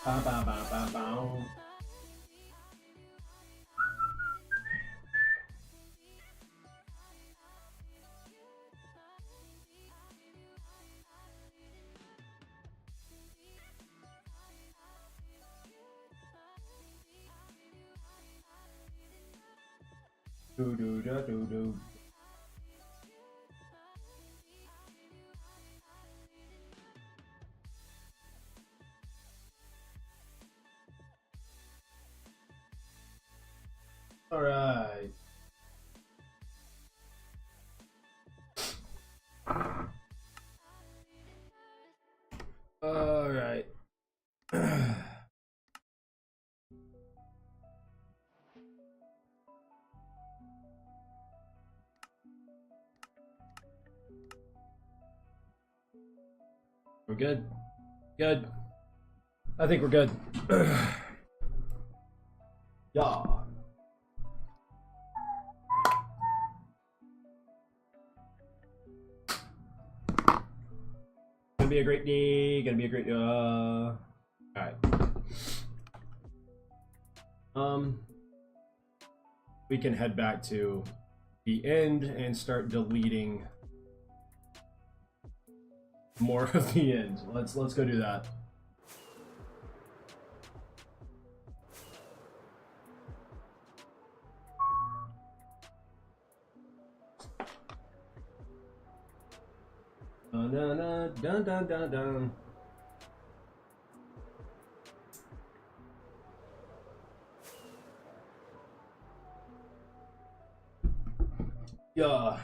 Ba, ba, ba, ba, ba. Do do do do do. All right. All right. We're good. Good. I think we're good. Yeah. Gonna be a great day. Gonna be a great. All right. We can head back to the end and start deleting more of the end. Let's go do that. Dun dun dun dun dun dun. Yeah.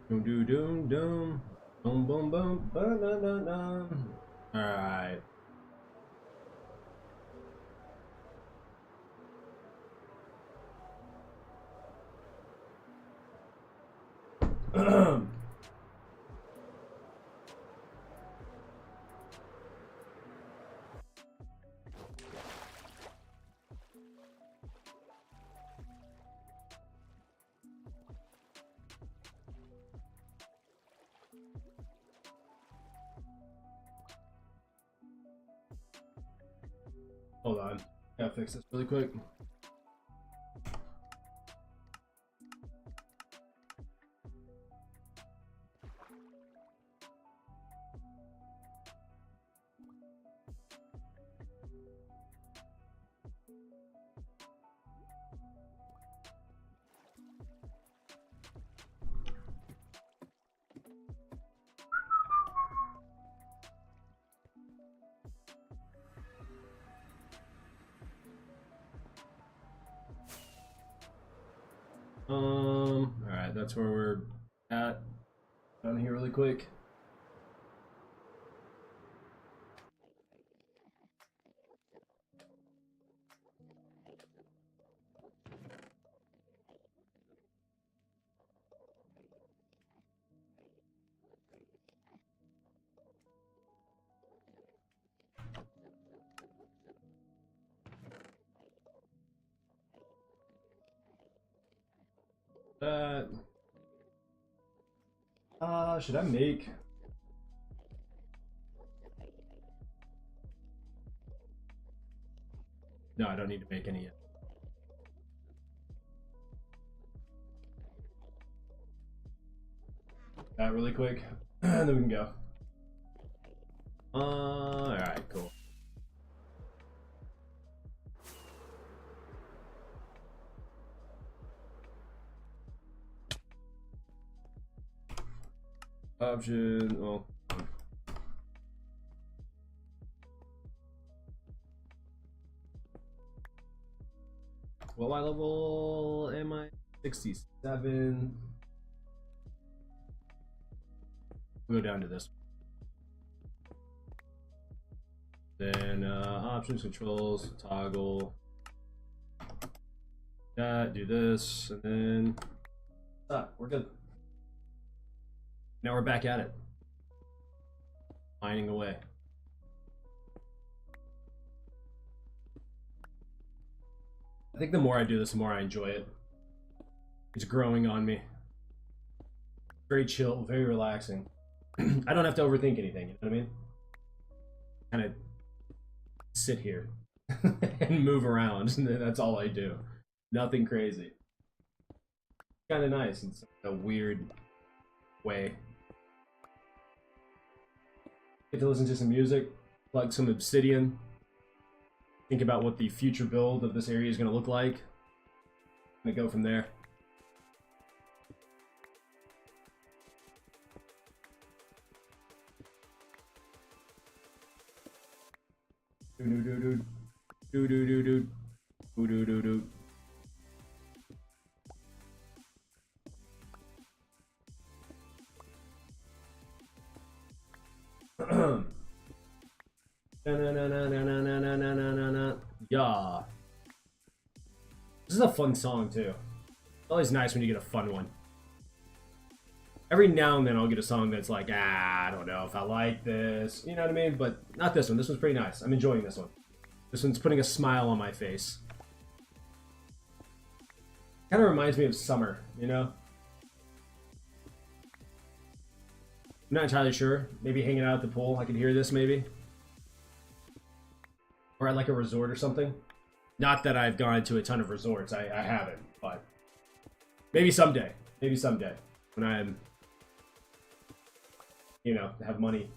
Doom doom doom doom. Boom boom boom. Ba da da da. All right. Hold on. Gotta fix this really quick. All right, that's where we're at. Down here really quick. That. Should I make? No, I don't need to make any yet. That really quick, and then we can go. All right, cool. Option. Oh. What level am I? 67. We'll go down to this. Then options, controls, toggle. That, do this, and then we're good. Now we're back at it. Mining away. I think the more I do this, the more I enjoy it. It's growing on me. Very chill, very relaxing. I don't have to overthink anything, you know what I mean? Kind of sit here and move around. That's all I do. Nothing crazy. Kind of nice in a weird way. Get to listen to some music, plug some Obsidian, think about what the future build of this area is going to look like, and go from there. Yeah. This is a fun song too. It's always nice when you get a fun one. Every now and then I'll get a song that's like, I don't know if I like this. You know what I mean? But not this one. This one's pretty nice. I'm enjoying this one. This one's putting a smile on my face. Kind of reminds me of summer, you know? I'm not entirely sure. Maybe hanging out at the pool. I could hear this maybe. Or at like a resort or something. Not that I've gone to a ton of resorts. I haven't. But maybe someday. Maybe someday. When I'm, you know, have money.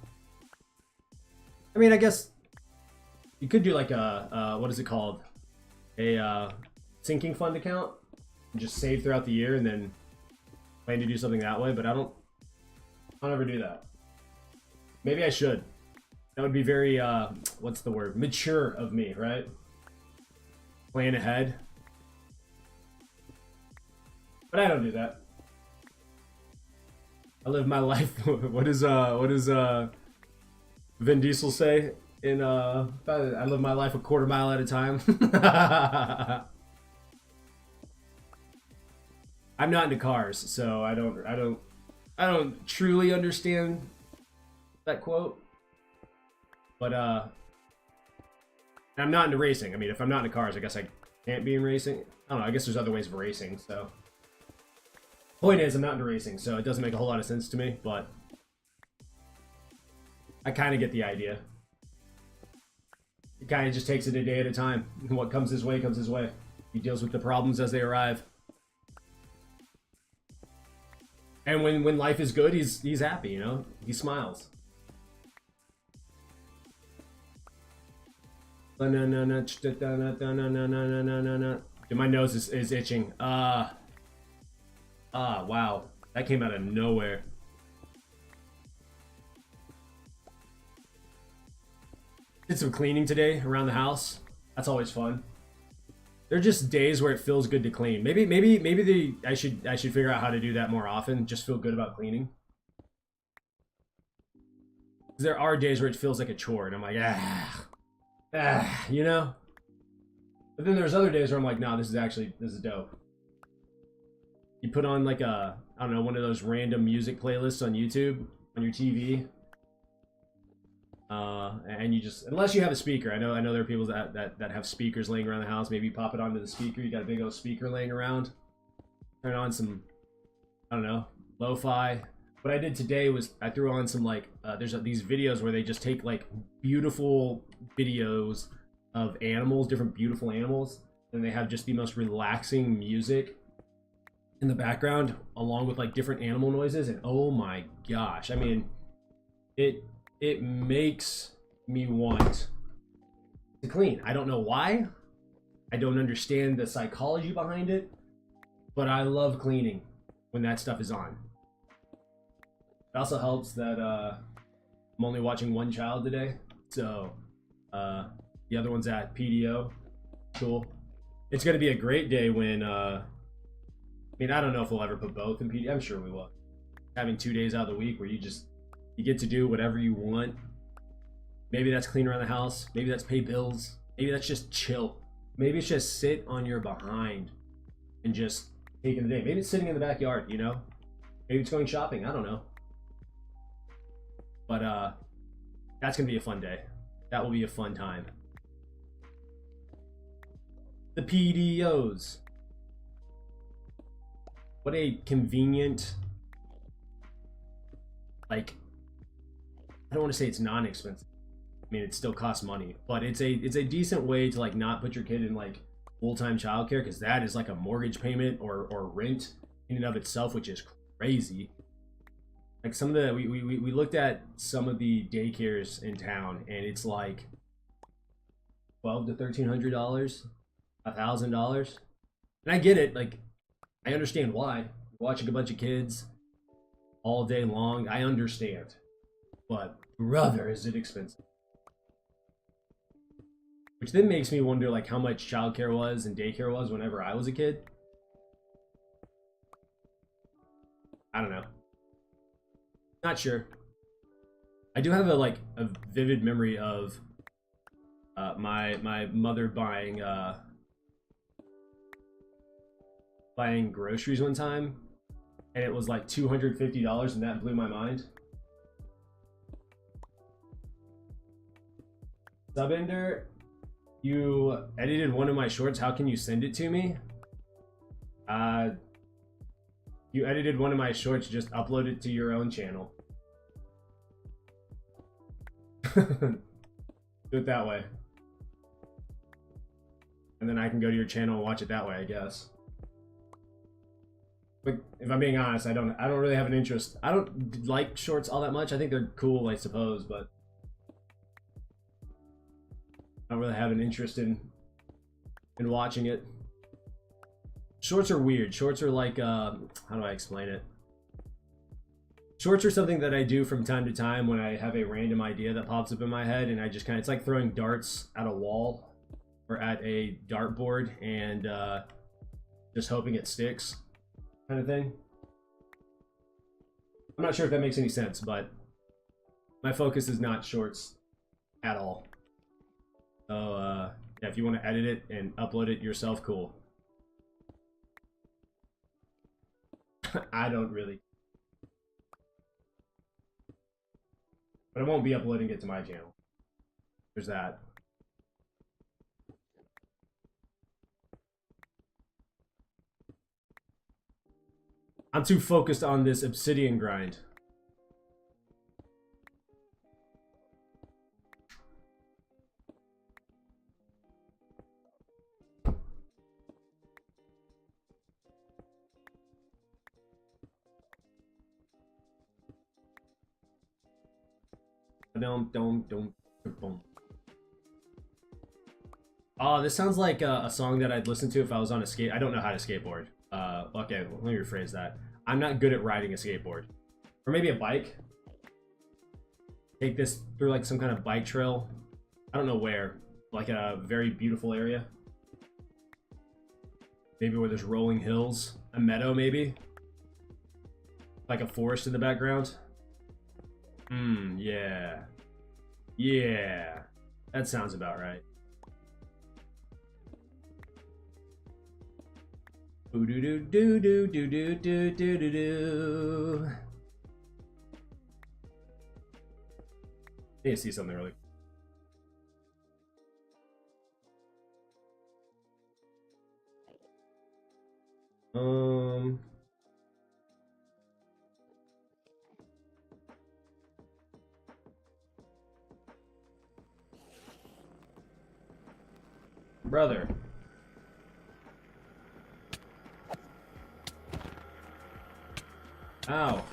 I mean, I guess you could do like a, what is it called? A sinking fund account. And just save throughout the year and then plan to do something that way. But I'll never do that. Maybe I should. That would be very, what's the word? Mature of me, right? Plan ahead. But I don't do that. I live my life. What does Vin Diesel say in I live my life a quarter mile at a time? I'm not into cars, so I don't truly understand that quote. But I'm not into racing. I mean, if I'm not into cars, I guess I can't be in racing. I don't know. I guess there's other ways of racing. So, point is, I'm not into racing, so it doesn't make a whole lot of sense to me. But I kind of get the idea. It kind of just takes it a day at a time. What comes his way comes his way. He deals with the problems as they arrive. And when life is good, he's happy. You know, he smiles. Dude, my nose is itching. Wow. That came out of nowhere. Did some cleaning today around the house. That's always fun. They're just days where it feels good to clean. Maybe I should figure out how to do that more often. Just feel good about cleaning. There are days where it feels like a chore, and I'm like, you know? But then there's other days where I'm like, nah, this is dope. You put on like I don't know, one of those random music playlists on YouTube, on your TV. And you just, unless you have a speaker, I know there are people that have speakers laying around the house. Maybe you pop it onto the speaker. You got a big old speaker laying around. Turn on some, I don't know, lo-fi. What I did today was I threw on some like there's these videos where they just take like beautiful videos of animals, different beautiful animals, and they have just the most relaxing music in the background along with like different animal noises, and oh my gosh, I mean, it makes me want to clean. I don't know why. I don't understand the psychology behind it, but I love cleaning when that stuff is on. It also helps that I'm only watching one child today, so the other one's at PDO. Cool. It's going to be a great day when, I mean, I don't know if we'll ever put both in PDO. I'm sure we will. Having 2 days out of the week where you get to do whatever you want. Maybe that's clean around the house. Maybe that's pay bills. Maybe that's just chill. Maybe it's just sit on your behind and just take in the day. Maybe it's sitting in the backyard, you know? Maybe it's going shopping. I don't know. But that's going to be a fun day. That will be a fun time. The PDOs. What a convenient like, I don't want to say it's non-expensive. I mean, it still costs money, but it's a decent way to like not put your kid in like full-time childcare, because that is like a mortgage payment or rent in and of itself, which is crazy. Like some of the we looked at some of the daycares in town, and it's like $1,200 to $1,300, $1,000. And I get it, like I understand why. You're watching a bunch of kids all day long. I understand. But brother, is it expensive. Which then makes me wonder like how much childcare was and daycare was whenever I was a kid. I don't know. Not sure. I do have a vivid memory of my mother buying groceries one time, and it was like $250, and that blew my mind. Subender, you edited one of my shorts. How can you send it to me? You edited one of my shorts. Just upload it to your own channel. Do it that way. And then I can go to your channel and watch it that way, I guess. But if I'm being honest, I don't really have an interest. I don't like shorts all that much. I think they're cool, I suppose, but I don't really have an interest in watching it. Shorts are weird. Shorts are like, how do I explain it? Shorts are something that I do from time to time when I have a random idea that pops up in my head, and I just kind of, it's like throwing darts at a wall or at a dartboard and just hoping it sticks, kind of thing. I'm not sure if that makes any sense, but my focus is not shorts at all. So yeah, if you want to edit it and upload it yourself, cool. I don't really. But I won't be uploading it to my channel. There's that. I'm too focused on this obsidian grind. Don't. Oh, this sounds like a song that I'd listen to if I was on a skate. I don't know how to skateboard. Okay, let me rephrase that. I'm not good at riding a skateboard. Or maybe a bike. Take this through like some kind of bike trail. I don't know where. Like a very beautiful area. Maybe where there's rolling hills. A meadow, maybe. Like a forest in the background. Yeah. Yeah. That sounds about right. Ooh doo doo doo doo doo doo doo doo doo doo. I need to see something really. Brother. Ow.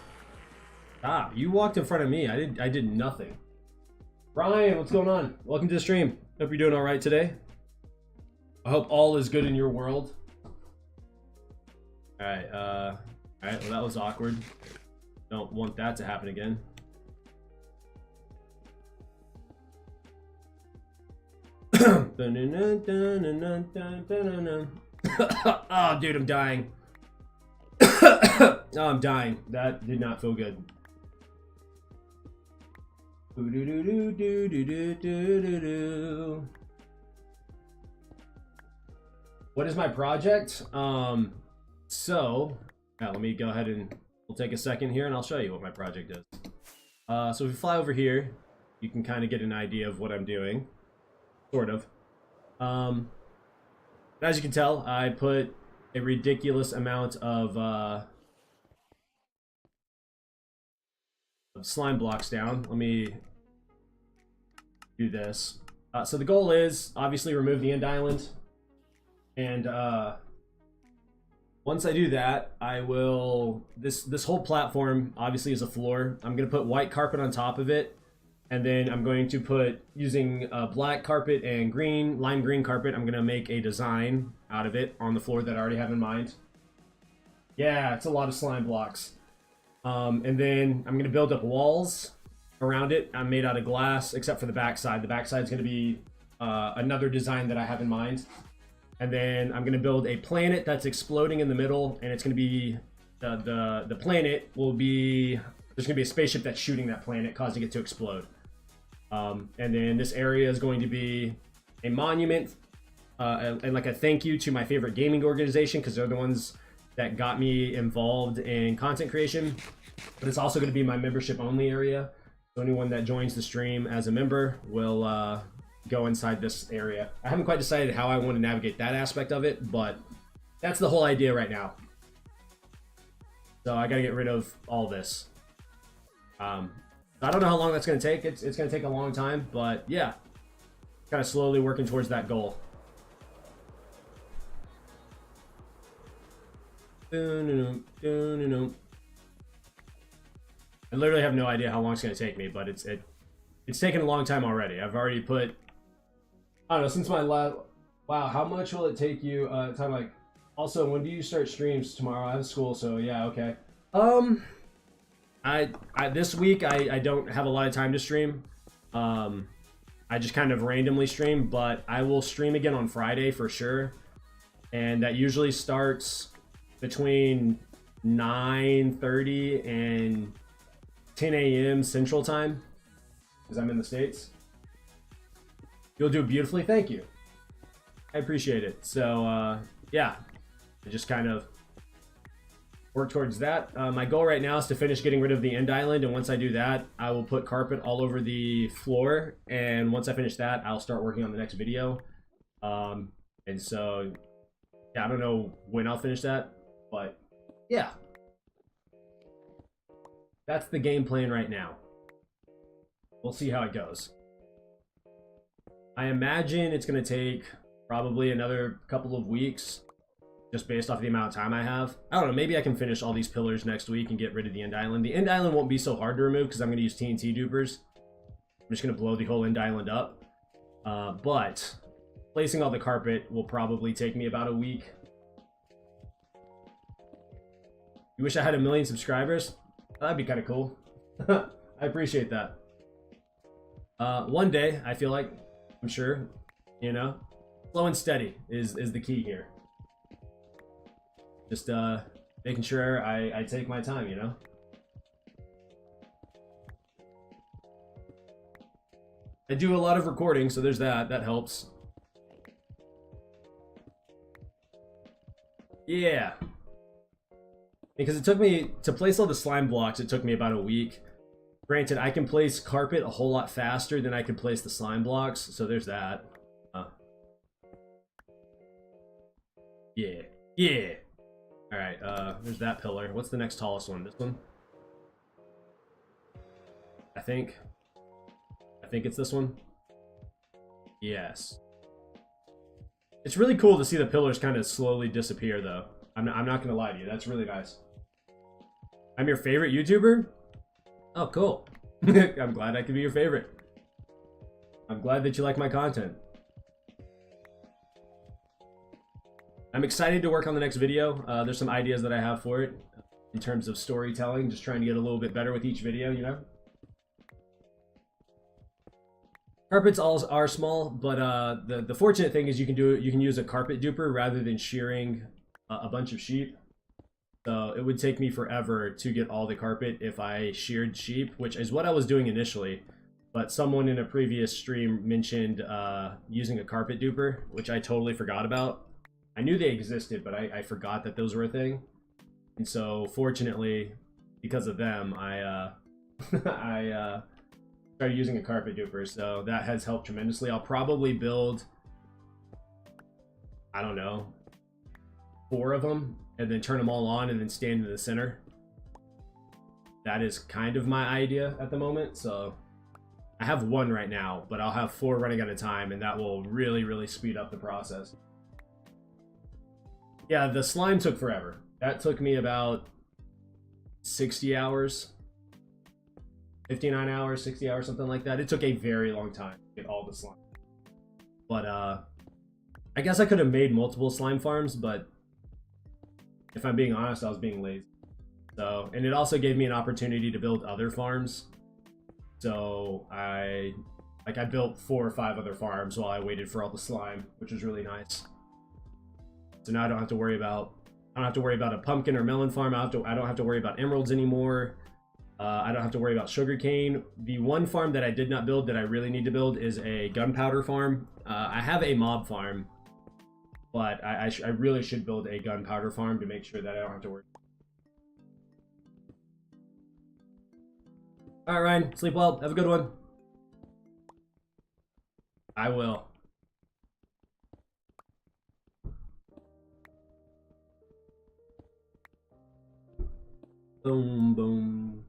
Stop. You walked in front of me. I did nothing. Ryan, what's going on? Welcome to the stream. Hope you're doing all right today. I hope all is good in your world. All right, well that was awkward. Don't want that to happen again. Oh, dude, I'm dying. Oh, I'm dying. That did not feel good. What is my project? So yeah, let me go ahead and we'll take a second here and I'll show you what my project is. So if you fly over here, you can kind of get an idea of what I'm doing. Sort of. As you can tell, I put a ridiculous amount of slime blocks down. Let me do this. So the goal is obviously remove the end island, and once I do that, I will this whole platform obviously is a floor. I'm gonna put white carpet on top of it, and then I'm going to put, using black carpet and lime green carpet, I'm gonna make a design out of it on the floor that I already have in mind. Yeah, it's a lot of slime blocks. And then I'm gonna build up walls around it. I'm made out of glass, except for the backside. The backside's gonna be another design that I have in mind. And then I'm gonna build a planet that's exploding in the middle, and it's gonna be the planet will be, there's gonna be a spaceship that's shooting that planet, causing it to explode. And then this area is going to be a monument and like a thank you to my favorite gaming organization, because they're the ones that got me involved in content creation. But it's also going to be my membership only area. So anyone that joins the stream as a member will go inside this area. I haven't quite decided how I want to navigate that aspect of it, but that's the whole idea right now. So I got to get rid of all this. I don't know how long that's going to take. It's going to take a long time, but yeah, kind of slowly working towards that goal. I literally have no idea how long it's going to take me, but it's taken a long time already. I've already put, I don't know, since my last, wow, how much will it take you time? Like, also, when do you start streams? Tomorrow? I have school, so yeah, okay. This week I don't have a lot of time to stream. I just kind of randomly stream, but I will stream again on Friday for sure. And that usually starts between 9:30 and 10 a.m. Central Time, because I'm in the States. You'll do beautifully, thank you. I appreciate it. So yeah, I just kind of work towards that. My goal right now is to finish getting rid of the end island, and once I do that, I will put carpet all over the floor, and once I finish that, I'll start working on the next video. And so yeah, I don't know when I'll finish that, but yeah, that's the game plan right now. We'll see how it goes. I imagine it's going to take probably another couple of weeks, just based off the amount of time I have. I don't know, maybe I can finish all these pillars next week and get rid of the end island. The end island won't be so hard to remove because I'm going to use TNT dupers. I'm just going to blow the whole end island up. But placing all the carpet will probably take me about a week. You wish I had 1 million subscribers? That'd be kind of cool. I appreciate that. One day, I feel like, I'm sure, you know, slow and steady is the key here. Just making sure I take my time, you know? I do a lot of recording, so there's that. That helps. Yeah. Because it took me, to place all the slime blocks, it took me about a week. Granted, I can place carpet a whole lot faster than I can place the slime blocks, so there's that. Yeah. Yeah. Alright, there's that pillar. What's the next tallest one? This one? I think it's this one. Yes. It's really cool to see the pillars kind of slowly disappear, though. I'm not gonna lie to you. That's really nice. I'm your favorite YouTuber? Oh, cool. I'm glad I could be your favorite. I'm glad that you like my content. I'm excited to work on the next video. There's some ideas that I have for it in terms of storytelling, just trying to get a little bit better with each video, you know? Carpets all are small, but the fortunate thing is you can use a carpet duper rather than shearing a bunch of sheep. So it would take me forever to get all the carpet if I sheared sheep, which is what I was doing initially. But someone in a previous stream mentioned using a carpet duper, which I totally forgot about. I knew they existed, but I forgot that those were a thing. And so fortunately, because of them, I started using a carpet duper. So that has helped tremendously. I'll probably build, I don't know, 4 of them, and then turn them all on and then stand in the center. that is kind of my idea at the moment. So I have 1 right now, but I'll have 4 running at a time, and that will really, really speed up the process. Yeah, the slime took forever. That took me about 60 hours, 59 hours, 60 hours, something like that. It took a very long time to get all the slime. But I guess I could have made multiple slime farms, but if I'm being honest, I was being lazy. So, and it also gave me an opportunity to build other farms. So I built 4 or 5 other farms while I waited for all the slime, which was really nice. So now I don't have to worry about a pumpkin or melon farm. I don't have to worry about emeralds anymore. I don't have to worry about sugarcane. The one farm that I did not build that I really need to build is a gunpowder farm. I have a mob farm, but I really should build a gunpowder farm to make sure that I don't have to worry. All right, Ryan, sleep well. Have a good one. I will. Boom, boom.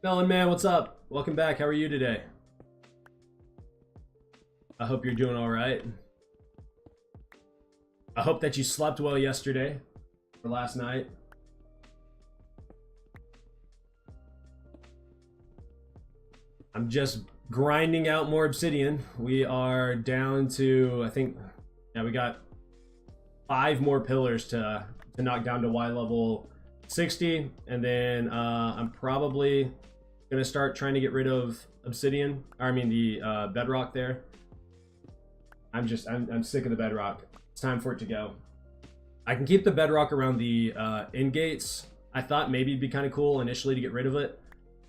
Melon Man, what's up? Welcome back. How are you today? I hope you're doing all right. I hope that you slept well yesterday or last night. I'm just grinding out more obsidian. We are down to, I think, yeah, we got 5 more pillars to knock down to Y level 60, and then I'm probably gonna start trying to get rid of obsidian. Or I mean the bedrock there. I'm sick of the bedrock. It's time for it to go. I can keep the bedrock around the end gates. I thought maybe it'd be kind of cool initially to get rid of it,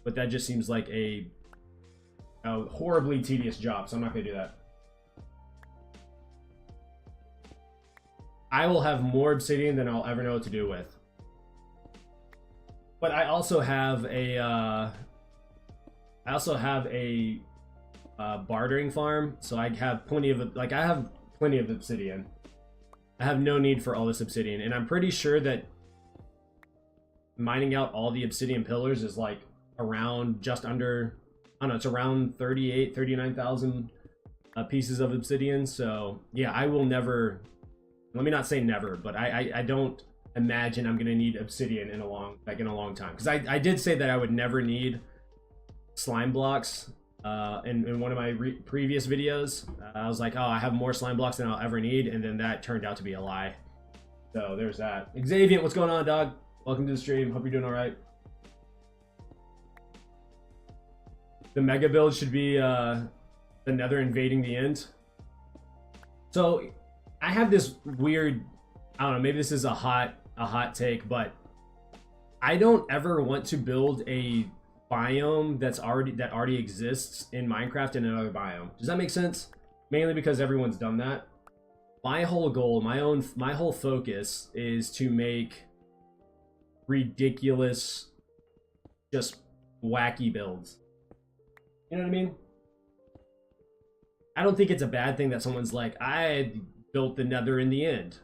but that just seems like a horribly tedious job, so I'm not gonna do that. I will have more obsidian than I'll ever know what to do with. But I also have a bartering farm, so I have plenty of obsidian. I have no need for all this obsidian, and I'm pretty sure that mining out all the obsidian pillars is like around just under, I don't know, it's around 39,000 pieces of obsidian. So yeah, I will never, let me not say never, but I don't imagine I'm gonna need obsidian in a long time, because I did say that I would never need slime blocks in one of my previous videos. I was like, oh, I have more slime blocks than I'll ever need, and then that turned out to be a lie. So there's that. Xavier, what's going on, dog? Welcome to the stream. Hope you're doing all right. The mega build should be the Nether invading the end. So I have this weird, I don't know, maybe this is a hot take, but I don't ever want to build a biome that already exists in Minecraft in another biome. Does that make sense? Mainly because everyone's done that. My whole goal, my whole focus is to make ridiculous, just wacky builds. You know what I mean? I don't think it's a bad thing that someone's like, I built the Nether in the end.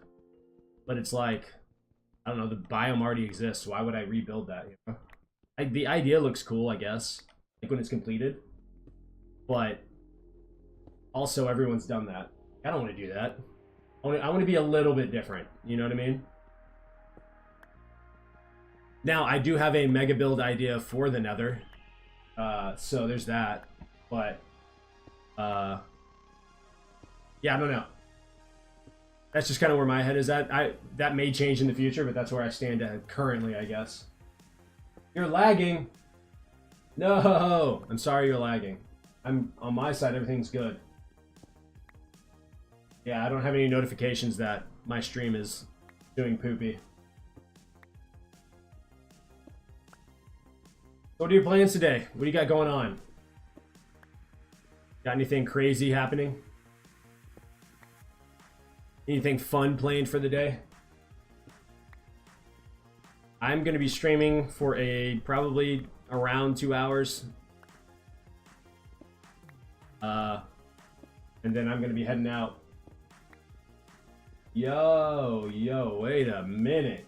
But it's like, I don't know, the biome already exists. Why would I rebuild that? You know? The idea looks cool, I guess, like when it's completed. But also, everyone's done that. I don't want to do that. I want to be a little bit different. You know what I mean? Now, I do have a mega build idea for the Nether. So there's that. But, yeah, I don't know. That's just kind of where my head is at. That may change in the future, but that's where I stand at currently, I guess. You're lagging. No, I'm sorry you're lagging. I'm on my side, everything's good. Yeah, I don't have any notifications that my stream is doing poopy. So what are your plans today? What do you got going on? Got anything crazy happening? Anything fun planned for the day? I'm going to be streaming for probably around 2 hours. And then I'm going to be heading out. Yo, wait a minute.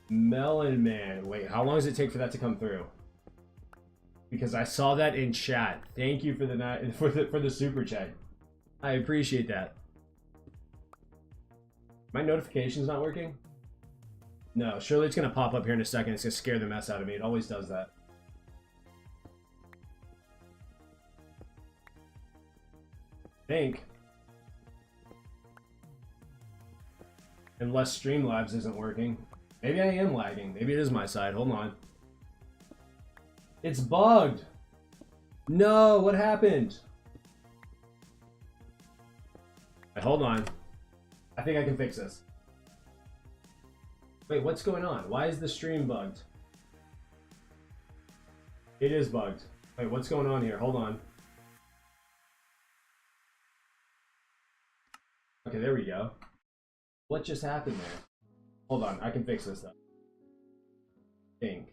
Melon Man. Wait, how long does it take for that to come through? Because I saw that in chat. Thank you for the super chat. I appreciate that. My notification's not working? No, surely it's gonna pop up here in a second. It's gonna scare the mess out of me. It always does that. Think. Unless Streamlabs isn't working. Maybe I am lagging. Maybe it is my side. Hold on. It's bugged. No, what happened? Right, hold on. I think I can fix this. Wait, what's going on? Why is the stream bugged? It is bugged. Wait, what's going on here? Hold on. Okay, there we go. What just happened there? Hold on, I can fix this though. Think.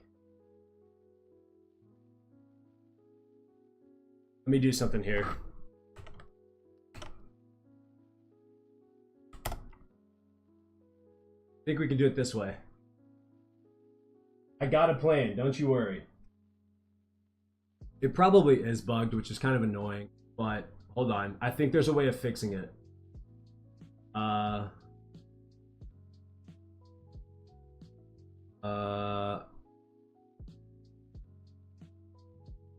Let me do something here. I think we can do it this way. I got a plan, don't you worry. It probably is bugged, which is kind of annoying, but hold on. I think there's a way of fixing it.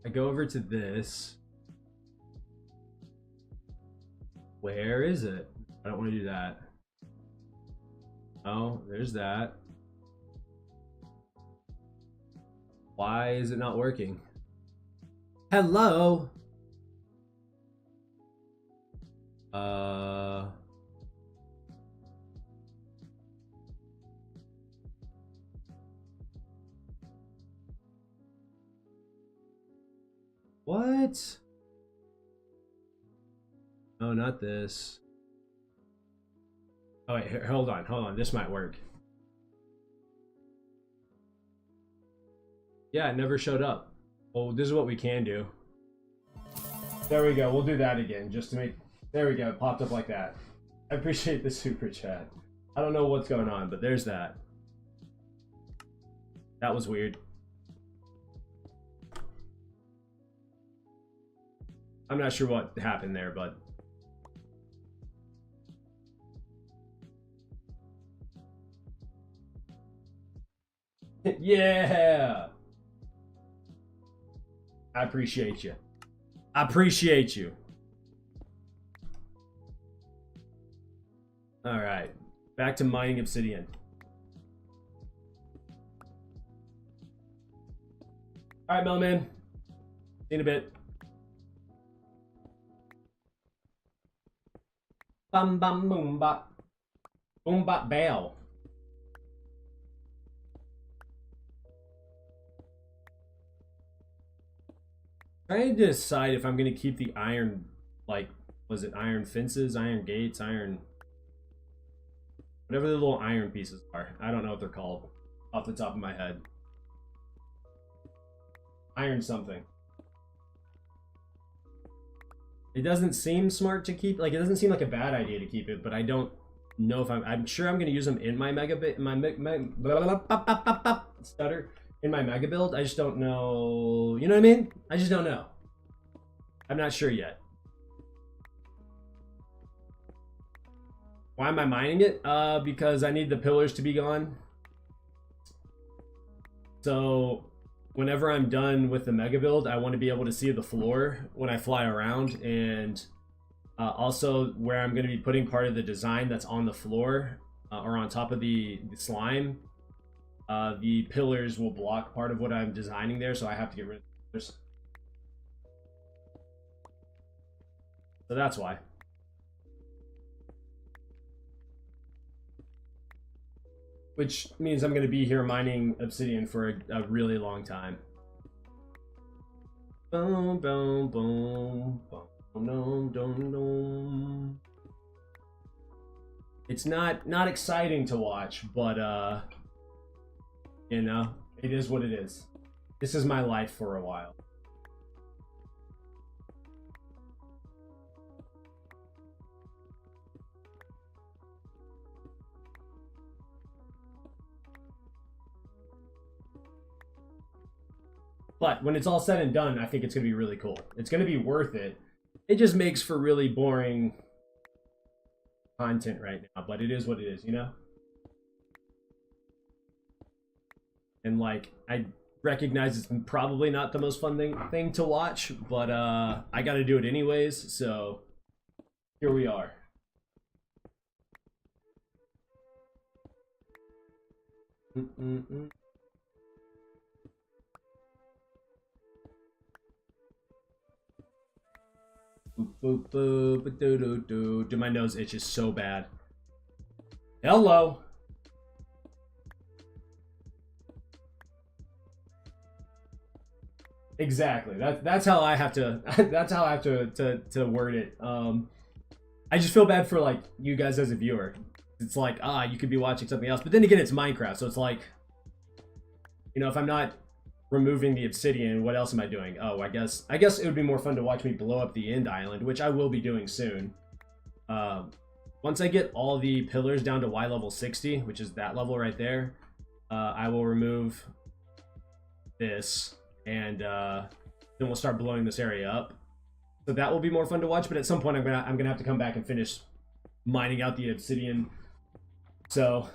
I go over to this. Where is it? I don't want to do that. Oh, there's that. Why is it not working? Hello? What? Oh, not this. Oh, wait, here, hold on. This might work. Yeah, it never showed up. Well, this is what we can do. There we go. We'll do that again just to make... There we go. It popped up like that. I appreciate the super chat. I don't know what's going on, but there's that. That was weird. I'm not sure what happened there, but... Yeah! I appreciate you. I appreciate you. Alright. Back to mining obsidian. Alright, Melman. See you in a bit. Bum bum boom bop. Boom bop bail. Trying to decide if I'm gonna keep the iron, like, was it iron fences, iron gates, iron, whatever the little iron pieces are. I don't know what they're called off the top of my head. Iron something. It doesn't seem smart to keep, like, it doesn't seem like a bad idea to keep it, but I don't know if I'm sure I'm gonna use them in my stutter. In my mega build. I just don't know. You know what I mean? I just don't know. I'm not sure yet. Why am I mining it? Because I need the pillars to be gone. So whenever I'm done with the mega build, I want to be able to see the floor when I fly around, and also where I'm going to be putting part of the design that's on the floor or on top of the slime. The pillars will block part of what I'm designing there, so I have to get rid of the pillars. So that's why. Which means I'm going to be here mining obsidian for a really long time. Boom, boom, boom, boom, boom, boom, boom. It's not exciting to watch, but you know, it is what it is. This is my life for a while. But when it's all said and done, I think it's going to be really cool. It's going to be worth it. It just makes for really boring content right now, but it is what it is, you know? And like, I recognize it's probably not the most fun thing to watch, but I got to do it anyways, so here we are. Boop, boop, boop, doo, doo, doo. Dude, my nose itches so bad. Hello. Exactly. That's how I have to. That's how I have to word it. I just feel bad for like you guys as a viewer. It's like you could be watching something else, but then again, it's Minecraft, so it's like, you know, if I'm not removing the obsidian, what else am I doing? Oh, I guess it would be more fun to watch me blow up the end island, which I will be doing soon. Once I get all the pillars down to Y level 60, which is that level right there, I will remove this, and then we'll start blowing this area up. So that will be more fun to watch, but at some point I'm gonna have to come back and finish mining out the obsidian. So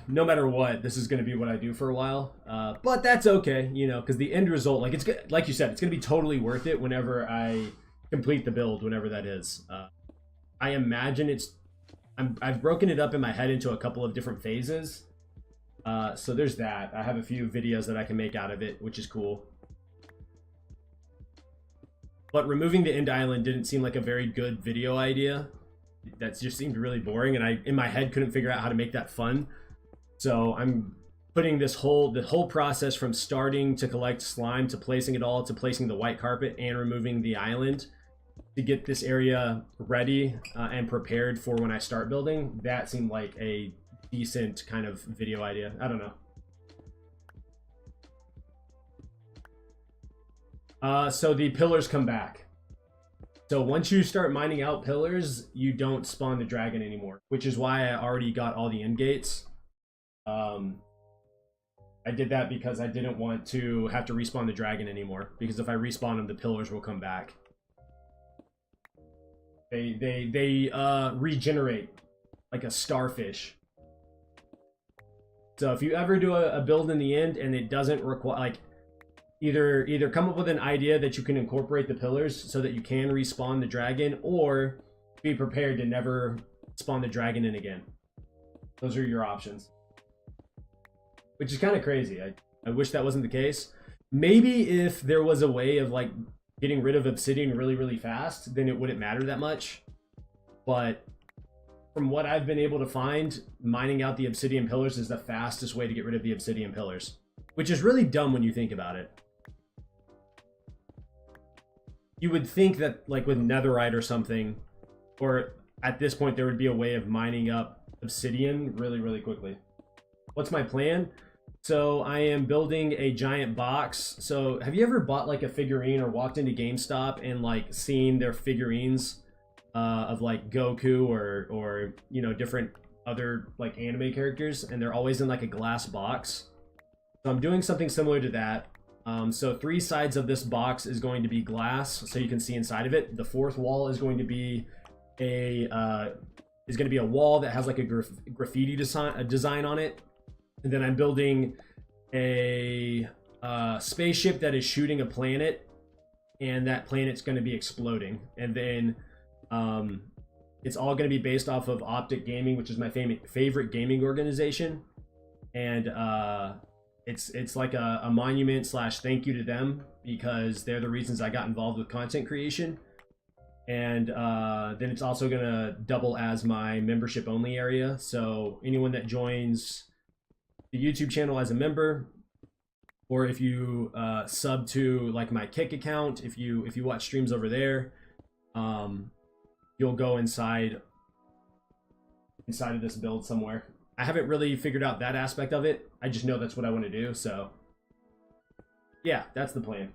no matter what, this is going to be what I do for a while, but that's okay, you know, because the end result, like, it's good, like you said, it's going to be totally worth it whenever I complete the build, whenever that is. I imagine I've broken it up in my head into a couple of different phases, so there's that. I have a few videos that I can make out of it, which is cool. But removing the end island didn't seem like a very good video idea. That just seemed really boring, and I in my head couldn't figure out how to make that fun. So I'm putting the whole process from starting to collect slime to placing it all to placing the white carpet and removing the island to get this area ready and prepared for when I start building. That seemed like a decent kind of video idea. I don't know. So the pillars come back. So once you start mining out pillars, you don't spawn the dragon anymore, which is why I already got all the end gates. I did that because I didn't want to have to respawn the dragon anymore, because if I respawn them, the pillars will come back. They regenerate like a starfish. So if you ever do a build in the end and it doesn't require, like, either come up with an idea that you can incorporate the pillars so that you can respawn the dragon, or be prepared to never spawn the dragon in again. Those are your options. Which is kind of crazy. I wish that wasn't the case. Maybe if there was a way of like getting rid of obsidian really, really fast, then it wouldn't matter that much. But from what I've been able to find, mining out the obsidian pillars is the fastest way to get rid of the obsidian pillars. Which is really dumb when you think about it. You would think that, like, with netherite or something, or at this point there would be a way of mining up obsidian really, really quickly. What's my plan? So I am building a giant box. So have you ever bought like a figurine or walked into GameStop and like seen their figurines of like Goku or you know, different other like anime characters, and they're always in like a glass box? So I'm doing something similar to that. So 3 sides of this box is going to be glass, so you can see inside of it. The 4th wall is going to be a wall that has like a graffiti design on it. And then I'm building a spaceship that is shooting a planet, and that planet's going to be exploding. And then it's all going to be based off of Optic Gaming, which is my favorite gaming organization. And it's like a monument / thank you to them, because they're the reasons I got involved with content creation. And then it's also gonna double as my membership only area. So anyone that joins the YouTube channel as a member, or if you sub to like my Kick account, if you watch streams over there, you'll go inside of this build somewhere. I haven't really figured out that aspect of it. I just know that's what I want to do, so yeah, that's the plan.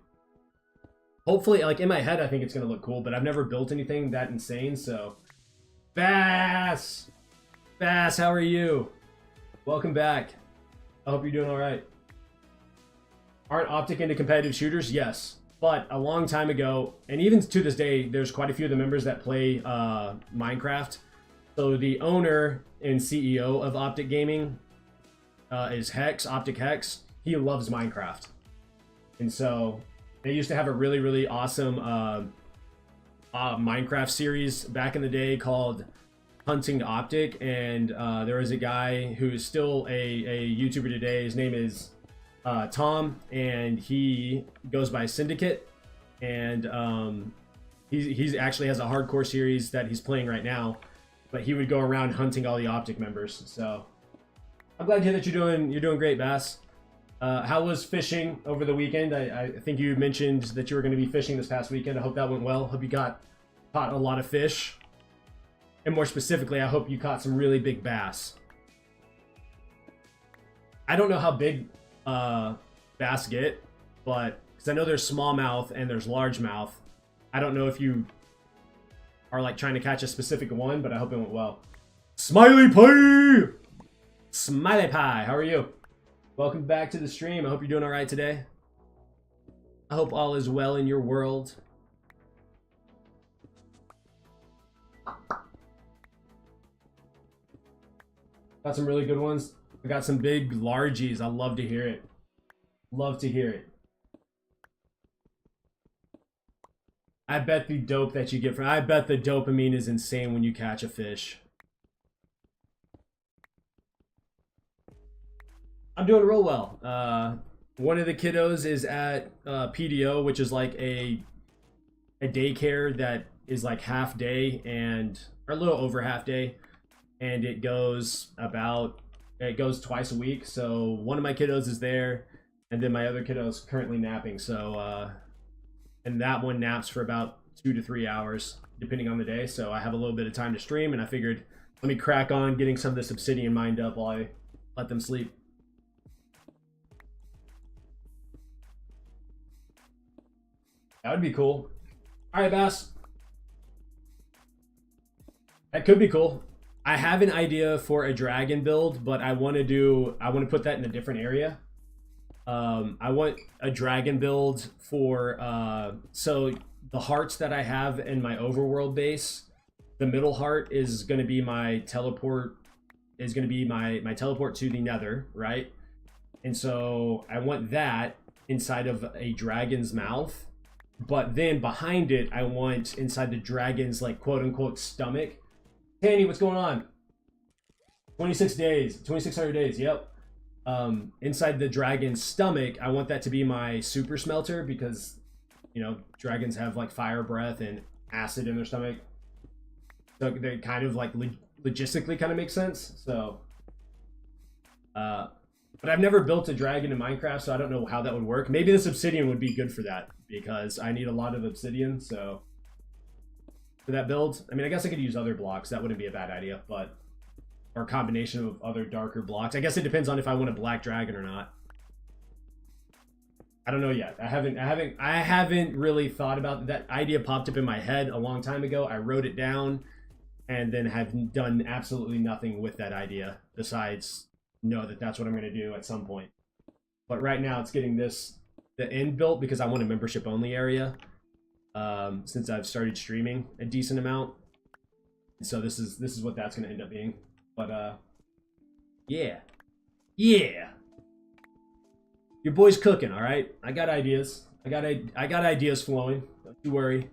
Hopefully, like, in my head, I think it's going to look cool, but I've never built anything that insane, so... Bass! Bass, how are you? Welcome back. I hope you're doing alright. Aren't Optic into competitive shooters? Yes. But a long time ago, and even to this day, there's quite a few of the members that play Minecraft. So the owner and CEO of Optic Gaming is Hex, Optic Hex. He loves Minecraft. And so they used to have a really, really awesome Minecraft series back in the day called Hunting Optic. And there was a guy who's still a YouTuber today. His name is Tom, and he goes by Syndicate. And he's actually has a hardcore series that he's playing right now. But he would go around hunting all the Optic members. So I'm glad to hear that you're doing great, Bass. How was fishing over the weekend? I think you mentioned that you were going to be fishing this past weekend. I hope that went well. Hope you caught a lot of fish. And more specifically, I hope you caught some really big bass. I don't know how big bass get, but because I know there's smallmouth and there's largemouth. I don't know if you are like trying to catch a specific one, but I hope it went well. Smiley Pie! Smiley Pie, how are you? Welcome back to the stream. I hope you're doing all right today. I hope all is well in your world. Got some really good ones. I got some big largies. I love to hear it. Love to hear it. I bet the dope that you get from... I bet the dopamine is insane when you catch a fish. I'm doing real well. One of the kiddos is at PDO, which is like a daycare that is like half day or a little over half day, and it goes twice a week. So one of my kiddos is there, and then my other kiddo is currently napping. So and that one naps for about 2 to 3 hours depending on the day. So I have a little bit of time to stream, and I figured let me crack on getting some of this obsidian mined up while I let them sleep. That would be cool. All right, Bass. That could be cool. I have an idea for a dragon build, but I want to put that in a different area. I want a dragon build for so the hearts that I have in my overworld base, the middle heart is going to be my teleport my teleport to the nether, right? And so I want that inside of a dragon's mouth. But then behind it, I want inside the dragon's, like, quote-unquote stomach. Tanny, what's going on? 26 days. 2600 days, yep. Inside the dragon's stomach, I want that to be my super smelter because, you know, dragons have, like, fire breath and acid in their stomach. So they kind of, like, logistically kind of make sense. So, but I've never built a dragon in Minecraft, so I don't know how that would work. Maybe this obsidian would be good for that, because I need a lot of obsidian, so... For that build, I mean, I guess I could use other blocks. That wouldn't be a bad idea, but... Or a combination of other darker blocks. I guess it depends on if I want a black dragon or not. I don't know yet. I haven't really thought about that. Idea popped up in my head a long time ago. I wrote it down, and then have done absolutely nothing with that idea, besides... know that that's what I'm going to do at some point. But right now it's getting the end built because I want a membership only area since I've started streaming a decent amount. And so this is what that's going to end up being. But yeah. Your boy's cooking, all right? I got ideas. I got ideas flowing. Don't you worry.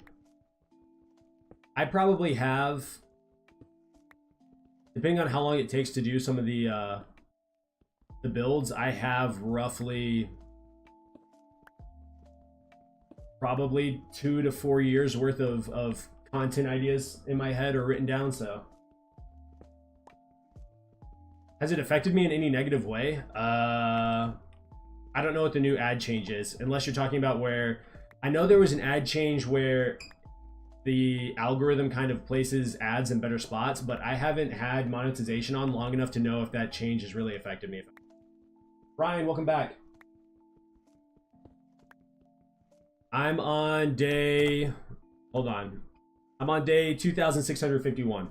I probably have, depending on how long it takes to do some of the builds, I have roughly probably 2 to 4 years worth of content ideas in my head or written down. So has it affected me in any negative way? I don't know what the new ad change is, unless you're talking about where I know there was an ad change where the algorithm kind of places ads in better spots, but I haven't had monetization on long enough to know if that change has really affected me. Ryan, welcome back. I'm on day... Hold on. I'm on day 2651.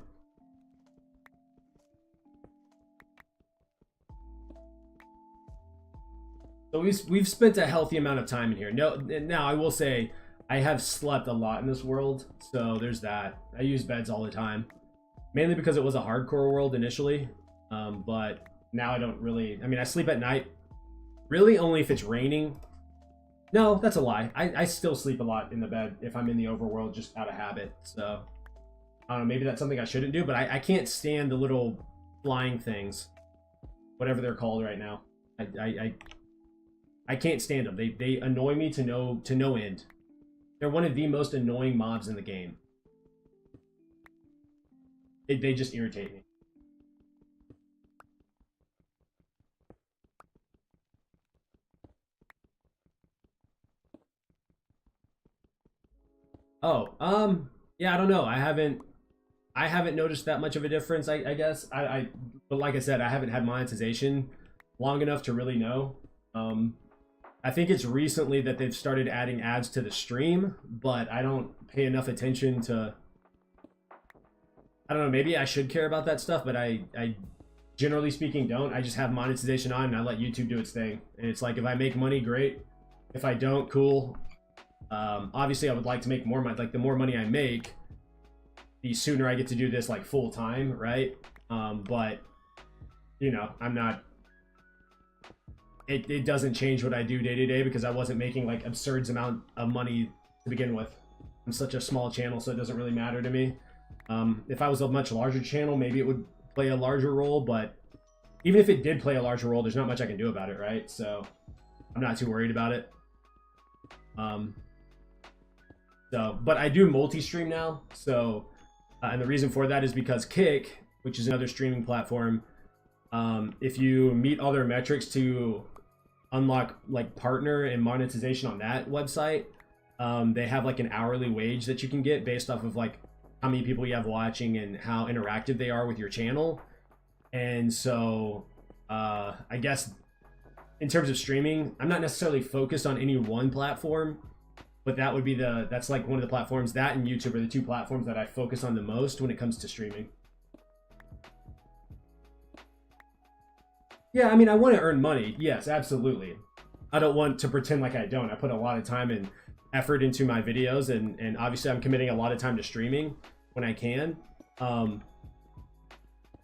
But we've spent a healthy amount of time in here. No, now I will say I have slept a lot in this world, so there's that. I use beds all the time, mainly because it was a hardcore world initially, but now I don't really. I mean, I sleep at night, really only if it's raining. No, that's a lie. I still sleep a lot in the bed if I'm in the overworld, just out of habit. So I don't know. Maybe that's something I shouldn't do, but I can't stand the little flying things, whatever they're called right now. I can't stand them. They annoy me to no end. They're one of the most annoying mobs in the game. They just irritate me. Oh, yeah, I don't know. I haven't noticed that much of a difference. I guess but like I said, I haven't had monetization long enough to really know. I think it's recently that they've started adding ads to the stream, but I don't pay enough attention to. I don't know. Maybe I should care about that stuff, but I generally speaking don't. I just have monetization on and I let YouTube do its thing. And it's like if I make money, great. If I don't, cool. Obviously, I would like to make more money. Like the more money I make, the sooner I get to do this like full time, right? But you know, I'm not. It doesn't change what I do day to day because I wasn't making like absurd amount of money to begin with. I'm such a small channel, so it doesn't really matter to me. If I was a much larger channel, maybe it would play a larger role. But even if it did play a larger role, there's not much I can do about it, right? So I'm not too worried about it. But I do multi-stream now. So, and the reason for that is because Kick, which is another streaming platform, if you meet all their metrics to unlock like partner and monetization on that website, they have like an hourly wage that you can get based off of like how many people you have watching and how interactive they are with your channel. And so, I guess in terms of streaming, I'm not necessarily focused on any one platform. But that would be that's like one of the platforms, that and YouTube are the two platforms that I focus on the most when it comes to streaming. Yeah, I mean, I want to earn money. Yes, absolutely. I don't want to pretend like I don't. I put a lot of time and effort into my videos, and obviously I'm committing a lot of time to streaming when I can.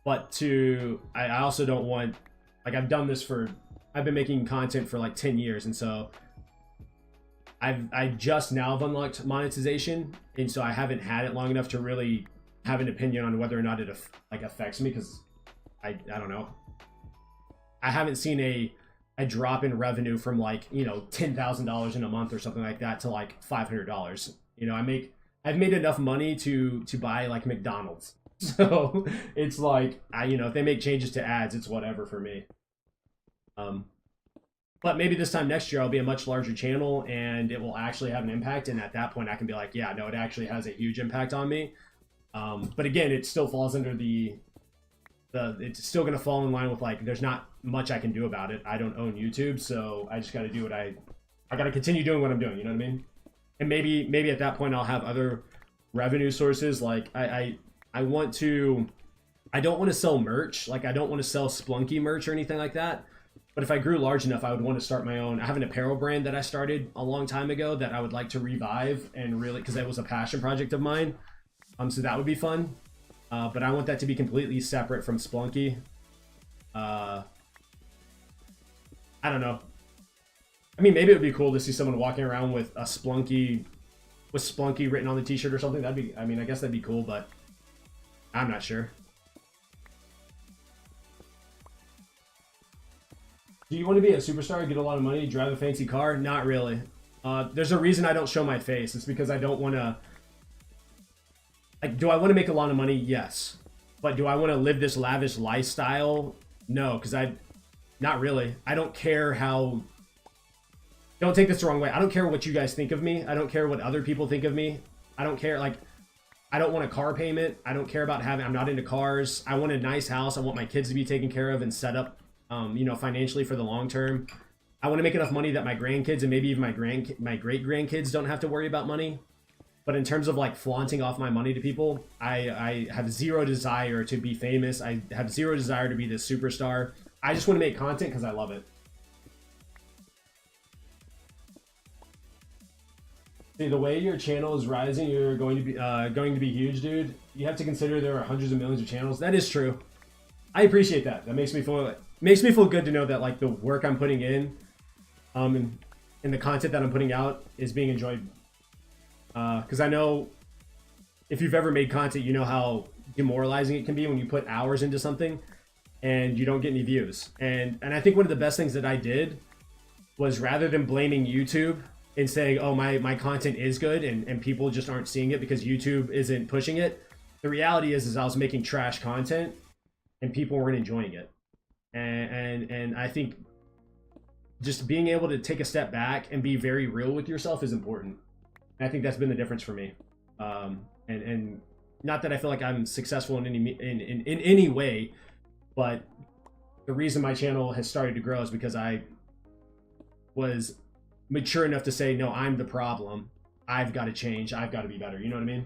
But I also don't want, like I've been making content for like 10 years, and so I just now have unlocked monetization, and so I haven't had it long enough to really have an opinion on whether or not it affects me, because I don't know. I haven't seen a drop in revenue from like, you know, $10,000 in a month or something like that to like $500. You know, I've made enough money to buy like McDonald's. So it's like, you know, if they make changes to ads, it's whatever for me. But maybe this time next year I'll be a much larger channel and it will actually have an impact. And at that point I can be like, yeah, no, it actually has a huge impact on me. But again, it still falls under it's still going to fall in line with like, there's not much I can do about it. I don't own YouTube, so I just got to do what I got to continue doing what I'm doing. You know what I mean? And maybe at that point I'll have other revenue sources. Like I don't want to sell merch. Like I don't want to sell Splunky merch or anything like that. But if I grew large enough, I would want to start my own. I have an apparel brand that I started a long time ago that I would like to revive and really, because that was a passion project of mine. So that would be fun. But I want that to be completely separate from Splunky. I don't know. I mean, maybe it would be cool to see someone walking around with a Splunky written on the t-shirt or something. I mean, I guess that'd be cool, but I'm not sure. Do you want to be a superstar, get a lot of money, drive a fancy car? Not really. There's a reason I don't show my face. It's because I don't want to... Like, do I want to make a lot of money? Yes. But do I want to live this lavish lifestyle? No, because not really. I don't care how... Don't take this the wrong way. I don't care what you guys think of me. I don't care what other people think of me. I don't care, like... I don't want a car payment. I don't care about I'm not into cars. I want a nice house. I want my kids to be taken care of and set up, you know, financially for the long term. I want to make enough money that my grandkids and maybe even my great grandkids don't have to worry about money. But in terms of like flaunting off my money to people, I have zero desire to be famous. I have zero desire to be this superstar. I just want to make content because I love it. See, the way your channel is rising, you're going to be huge, dude. You have to consider there are hundreds of millions of channels. That is true. I appreciate that. That makes me feel good to know that like the work I'm putting in, and the content that I'm putting out is being enjoyed. Because I know if you've ever made content, you know how demoralizing it can be when you put hours into something and you don't get any views. And I think one of the best things that I did was, rather than blaming YouTube and saying, oh, my content is good and people just aren't seeing it because YouTube isn't pushing it, the reality is I was making trash content and people weren't enjoying it. And I think just being able to take a step back and be very real with yourself is important. And I think that's been the difference for me. And not that I feel like I'm successful in any way, but the reason my channel has started to grow is because I was mature enough to say, no, I'm the problem. I've got to change. I've got to be better. You know what I mean?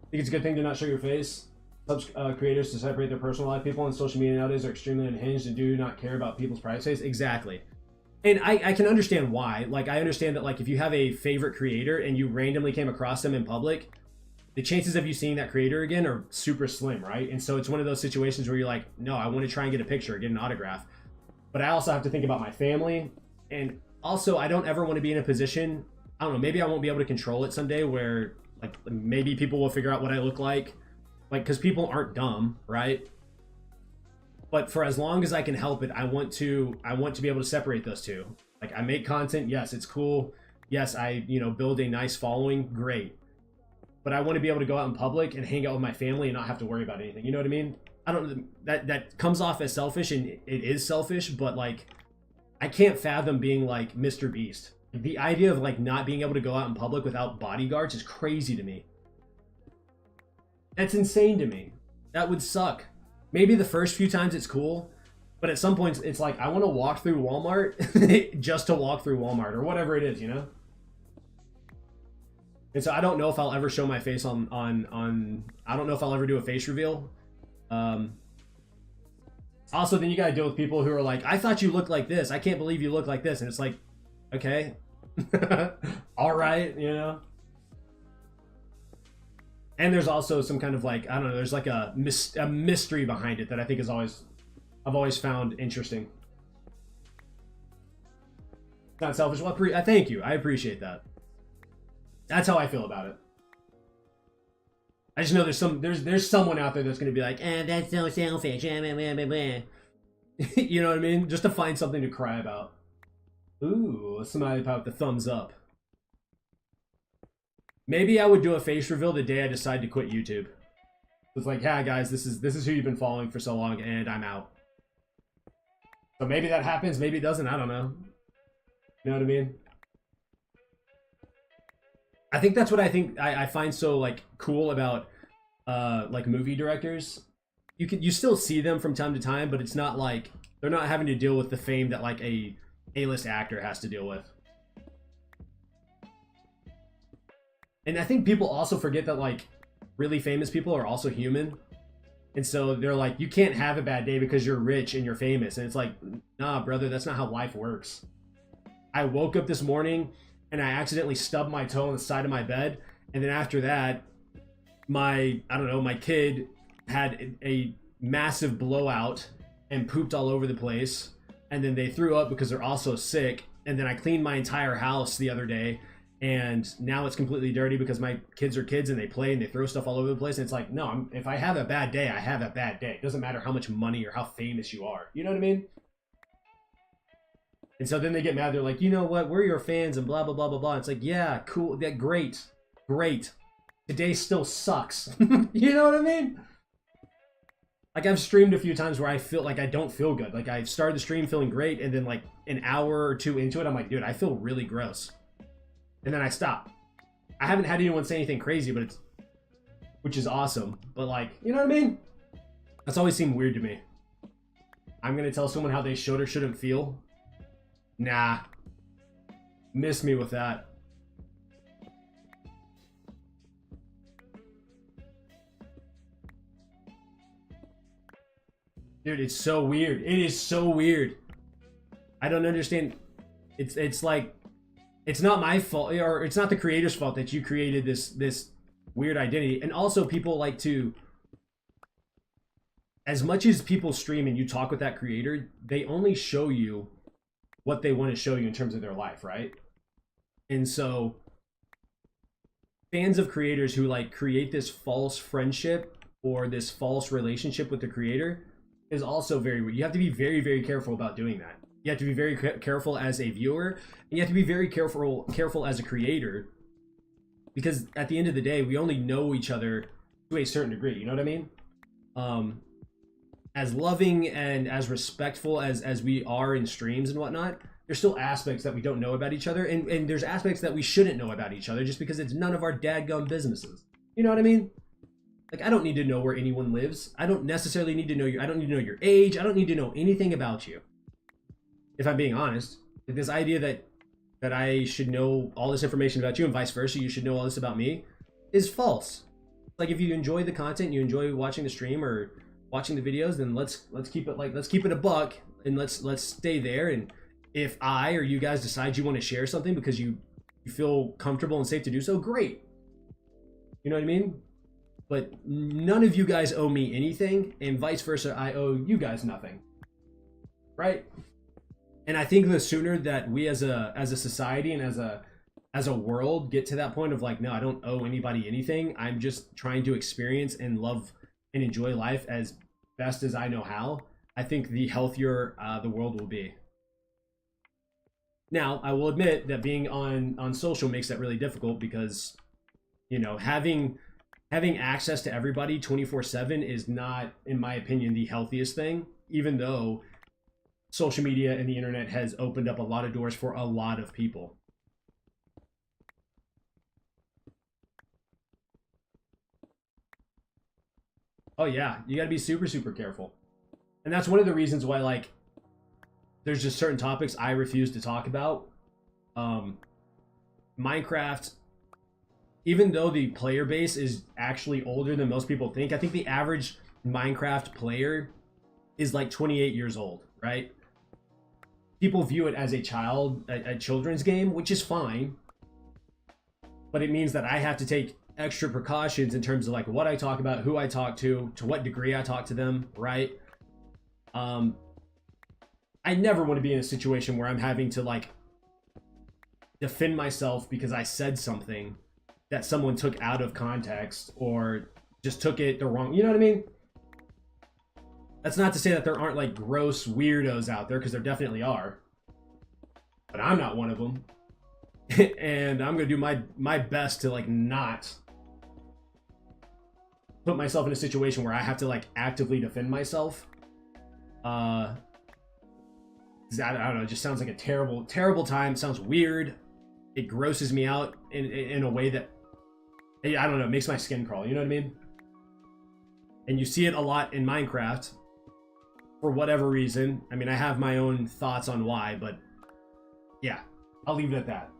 I think it's a good thing to not show your face. Creators to separate their personal life. People on social media nowadays are extremely unhinged and do not care about people's privacy. Exactly. And I can understand why. Like, I understand that, like, if you have a favorite creator and you randomly came across them in public, the chances of you seeing that creator again are super slim, right? And so it's one of those situations where you're like, no, I want to try and get a picture, get an autograph. But I also have to think about my family. And also, I don't ever want to be in a position, I don't know, maybe I won't be able to control it someday, where, like, maybe people will figure out what I look like. Like, because people aren't dumb, right? But for as long as I can help it, I want to be able to separate those two. Like, I make content, yes, it's cool. Yes, I, build a nice following, great. But I want to be able to go out in public and hang out with my family and not have to worry about anything. You know what I mean? I don't, that comes off as selfish, and it is selfish, but like, I can't fathom being like Mr. Beast. The idea of like not being able to go out in public without bodyguards is crazy to me. That's insane to me. That would suck. Maybe the first few times it's cool, but at some points it's like, I want to walk through Walmart just to walk through Walmart or whatever it is, you know? And so I don't know if I'll ever show my face on I don't know if I'll ever do a face reveal. Also, then you gotta deal with people who are like, I thought you looked like this. I can't believe you look like this. And it's like, okay. All right, And there's also some kind of like, I don't know, there's like a mystery behind it that I think is I've always found interesting. Not selfish. Well, thank you. I appreciate that. That's how I feel about it. I just know there's someone out there that's gonna be like, that's so selfish. You know what I mean? Just to find something to cry about. Ooh, somebody about the thumbs up. Maybe I would do a face reveal the day I decide to quit YouTube. It's like, hey guys, this is who you've been following for so long, and I'm out. So maybe that happens, maybe it doesn't. I don't know. You know what I mean? I think that's what I find so like cool about like movie directors. You still see them from time to time, but it's not like they're not having to deal with the fame that like a A-list actor has to deal with. And I think people also forget that like really famous people are also human. And so they're like, you can't have a bad day because you're rich and you're famous. And it's like, nah, brother, that's not how life works. I woke up this morning and I accidentally stubbed my toe on the side of my bed. And then after that, my kid had a massive blowout and pooped all over the place. And then they threw up because they're also sick. And then I cleaned my entire house the other day. And now it's completely dirty because my kids are kids and they play and they throw stuff all over the place. And it's like, no, if I have a bad day, I have a bad day. It doesn't matter how much money or how famous you are. You know what I mean? And so then they get mad. They're like, you know what? We're your fans and blah, blah, blah, blah, blah. It's like, yeah, cool. Yeah, great. Great. Today still sucks. You know what I mean? Like, I've streamed a few times where I feel like I don't feel good. Like, I started the stream feeling great. And then, like, an hour or two into it, I'm like, dude, I feel really gross. And then I stop. I haven't had anyone say anything crazy, but which is awesome. But like, you know what I mean? That's always seemed weird to me. I'm gonna tell someone how they should or shouldn't feel. Nah. Miss me with that. Dude, it's so weird. It is so weird. I don't understand. It's like, it's not my fault, or it's not the creator's fault that you created this weird identity. And also, people like to, as much as people stream and you talk with that creator, they only show you what they want to show you in terms of their life, right? And so fans of creators who like create this false friendship or this false relationship with the creator is also very weird. You have to be very, very careful about doing that. You have to be very careful as a viewer, and you have to be very careful as a creator, because at the end of the day, we only know each other to a certain degree. You know what I mean? As loving and as respectful as we are in streams and whatnot, there's still aspects that we don't know about each other, and there's aspects that we shouldn't know about each other just because it's none of our dadgum businesses. You know what I mean? Like, I don't need to know where anyone lives. I don't necessarily need to know I don't need to know your age. I don't need to know anything about you. If I'm being honest, like this idea that I should know all this information about you and vice versa, you should know all this about me, is false. Like, if you enjoy the content, you enjoy watching the stream or watching the videos, then let's keep it a buck, and let's stay there. And if I or you guys decide you want to share something because you feel comfortable and safe to do so, great. You know what I mean? But none of you guys owe me anything, and vice versa, I owe you guys nothing. Right? And I think the sooner that we as a society and as a world get to that point of like, no, I don't owe anybody anything. I'm just trying to experience and love and enjoy life as best as I know how. I think the healthier the world will be. Now, I will admit that being on social makes that really difficult because, you know, having access to everybody 24/7 is not, in my opinion, the healthiest thing, even though social media and the internet has opened up a lot of doors for a lot of people. Oh yeah, you gotta be super, super careful. And that's one of the reasons why, like, there's just certain topics I refuse to talk about. Minecraft, even though the player base is actually older than most people think, I think the average Minecraft player is like 28 years old, right? People view it as a children's game, which is fine. But it means that I have to take extra precautions in terms of like what I talk about, who I talk to what degree I talk to them, right? I never want to be in a situation where I'm having to like defend myself because I said something that someone took out of context or just took it the wrong, you know what I mean? That's not to say that there aren't like gross weirdos out there, because there definitely are. But I'm not one of them. And I'm gonna do my best to like not put myself in a situation where I have to like actively defend myself. I don't know, it just sounds like a terrible, terrible time. It sounds weird. It grosses me out in a way that, I don't know, it makes my skin crawl, you know what I mean? And you see it a lot in Minecraft for whatever reason. I mean, I have my own thoughts on why, but yeah, I'll leave it at that.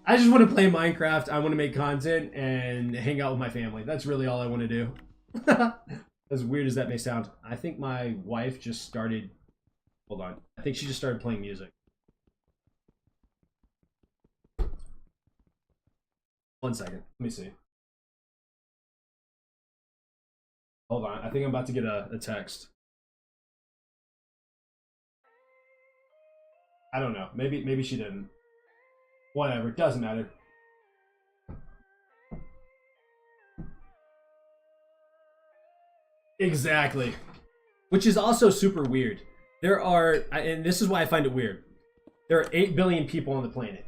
I just want to play Minecraft. I want to make content and hang out with my family. That's really all I want to do. As weird as that may sound. I think my wife just started... Hold on. I think she just started playing music. One second. Let me see. Hold on. I think I'm about to get a text. I don't know. Maybe she didn't. Whatever. Doesn't matter. Exactly. Which is also super weird. There are, and this is why I find it weird. There are 8 billion people on the planet.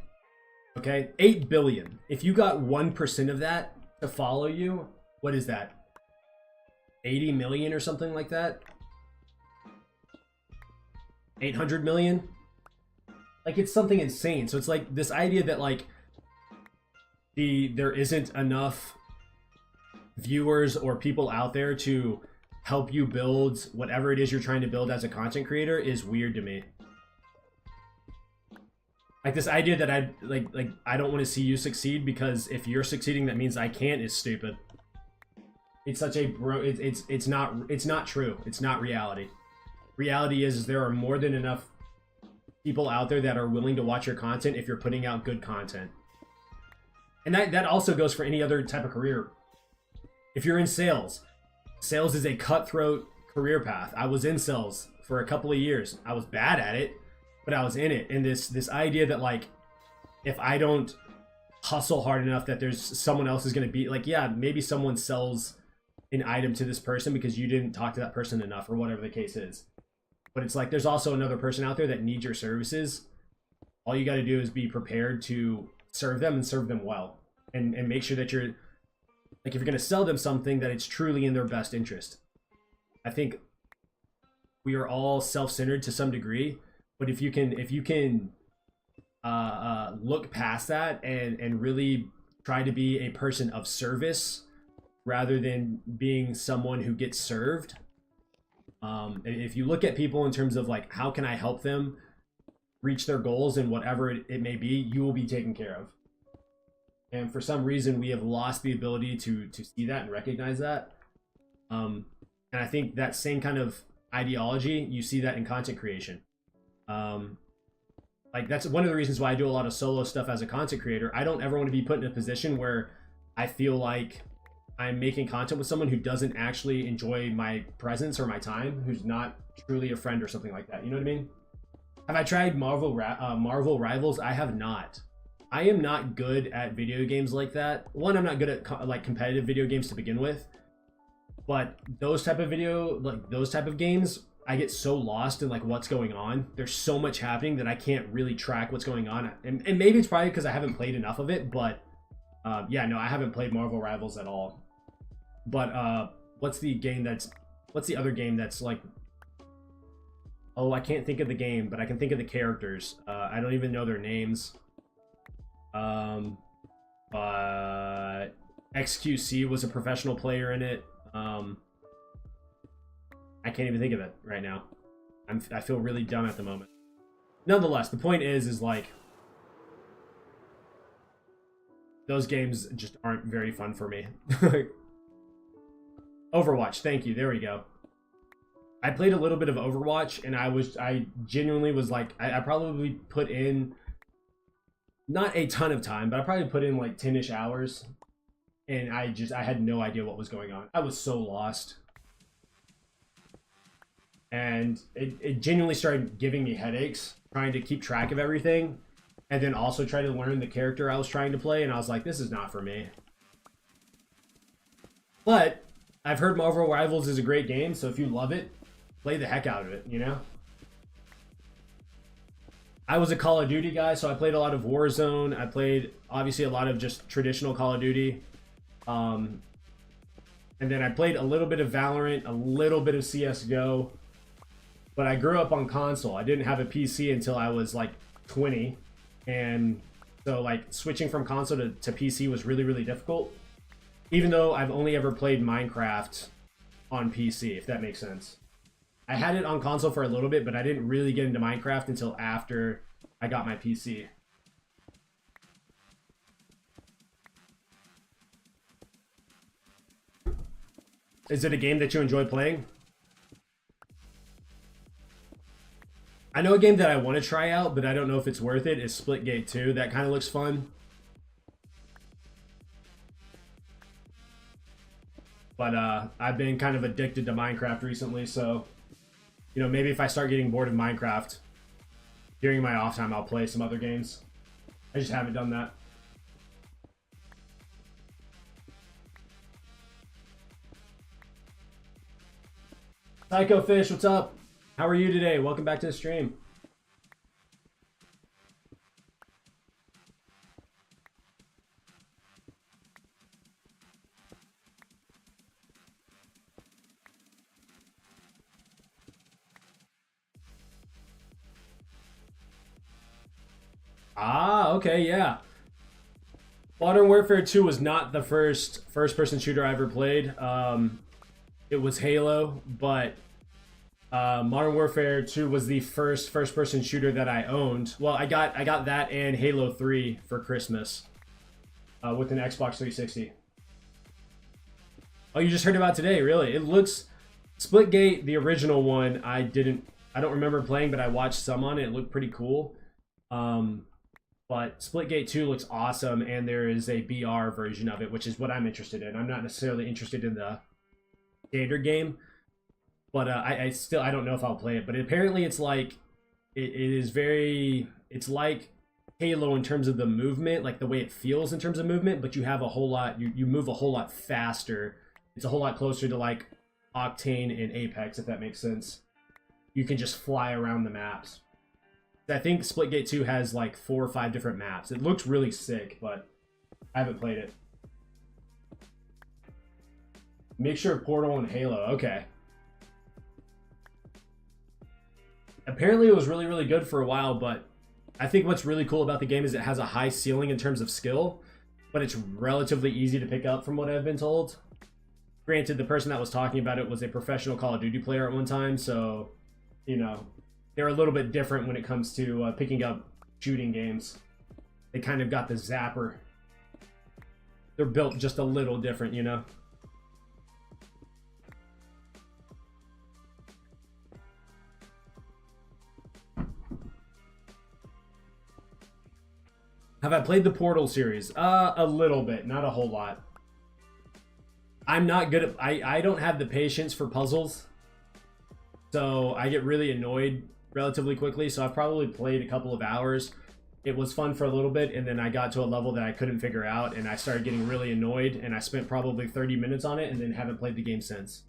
Okay? 8 billion. If you got 1% of that to follow you, what is that? 80 million or something like that? 800 million? Like, it's something insane. So it's like this idea that like there isn't enough viewers or people out there to help you build whatever it is you're trying to build as a content creator is weird to me. Like, this idea that I don't want to see you succeed because if you're succeeding that means I can't is stupid. It's such a it's not true. It's not reality. Reality is there are more than enough people out there that are willing to watch your content if you're putting out good content. And that also goes for any other type of career. If you're in sales, sales is a cutthroat career path. I was in sales for a couple of years. I was bad at it, but I was in it. And this idea that, like, if I don't hustle hard enough, that there's someone else is going to be like, yeah, maybe someone sells an item to this person because you didn't talk to that person enough or whatever the case is. But it's like, there's also another person out there that needs your services. All you got to do is be prepared to serve them and serve them well, and make sure that you're, like, if you're going to sell them something, that it's truly in their best interest. I think we are all self-centered to some degree, but if you can look past that and really try to be a person of service rather than being someone who gets served. If you look at people in terms of, like, how can I help them reach their goals and whatever it may be, you will be taken care of. And for some reason, we have lost the ability to see that and recognize that. And I think that same kind of ideology, you see that in content creation. Like, that's one of the reasons why I do a lot of solo stuff as a content creator. I don't ever want to be put in a position where I feel like I'm making content with someone who doesn't actually enjoy my presence or my time, who's not truly a friend or something like that. You know what I mean? Have I tried Marvel Rivals? I have not. I am not good at video games like that. One, I'm not good at like competitive video games to begin with. But those type of games, I get so lost in, like, what's going on. There's so much happening that I can't really track what's going on. And maybe it's probably because I haven't played enough of it, but yeah, no, I haven't played Marvel Rivals at all. But what's the other game that's like, oh, I can't think of the game, but I can think of the characters. I don't even know their names. But XQC was a professional player in it. I can't even think of it right now. I feel really dumb at the moment. Nonetheless, the point is like, those games just aren't very fun for me. Overwatch, thank you. There we go. I played a little bit of Overwatch, and I genuinely was like, I probably put in not a ton of time, but I probably put in like 10-ish hours, and I had no idea what was going on. I was so lost. And it genuinely started giving me headaches trying to keep track of everything, and then also try to learn the character I was trying to play, and I was like, this is not for me. But I've heard Marvel Rivals is a great game, so if you love it, play the heck out of it, you know? I was a Call of Duty guy, so I played a lot of Warzone. I played, obviously, a lot of just traditional Call of Duty. And then I played a little bit of Valorant, a little bit of CSGO. But I grew up on console. I didn't have a PC until I was like 20. And so, like, switching from console to PC was really, really difficult. Even though I've only ever played Minecraft on PC, if that makes sense. I had it on console for a little bit, but I didn't really get into Minecraft until after I got my PC. Is it a game that you enjoy playing? I know a game that I want to try out, but I don't know if it's worth it, is Splitgate 2. That kind of looks fun. But I've been kind of addicted to Minecraft recently, so, you know, maybe if I start getting bored of Minecraft during my off time, I'll play some other games. I just haven't done that. Psycho Fish, what's up? How are you today? Welcome back to the stream. Ah, okay, yeah. Modern Warfare 2 was not the first-person shooter I ever played. It was Halo, but Modern Warfare 2 was the first-person shooter that I owned. Well, I got that and Halo 3 for Christmas with an Xbox 360. Oh, you just heard about today, really? It looks... Splitgate, the original one, I I don't remember playing, but I watched some on it. It looked pretty cool. But Splitgate 2 looks awesome, and there is a BR version of it, which is what I'm interested in. I'm not necessarily interested in the standard game, but I don't know if I'll play it. But apparently it's like, it's like Halo in terms of the movement, like the way it feels in terms of movement, but you have a whole lot, you move a whole lot faster. It's a whole lot closer to like Octane and Apex, if that makes sense. You can just fly around the maps. I think Splitgate 2 has like 4 or 5 different maps. It looks really sick, but I haven't played it. Mixture of Portal and Halo. Okay. Apparently it was really, really good for a while, but I think what's really cool about the game is it has a high ceiling in terms of skill, but it's relatively easy to pick up from what I've been told. Granted, the person that was talking about it was a professional Call of Duty player at one time, so, you know, they're a little bit different when it comes to picking up shooting games. They kind of got the zapper. They're built just a little different, you know? Have I played the Portal series? A little bit, not a whole lot. I'm not good at... I don't have the patience for puzzles. So I get really annoyed relatively quickly, so I've probably played a couple of hours. It was fun for a little bit, and then I got to a level that I couldn't figure out, and I started getting really annoyed, and I spent probably 30 minutes on it, and then haven't played the game since.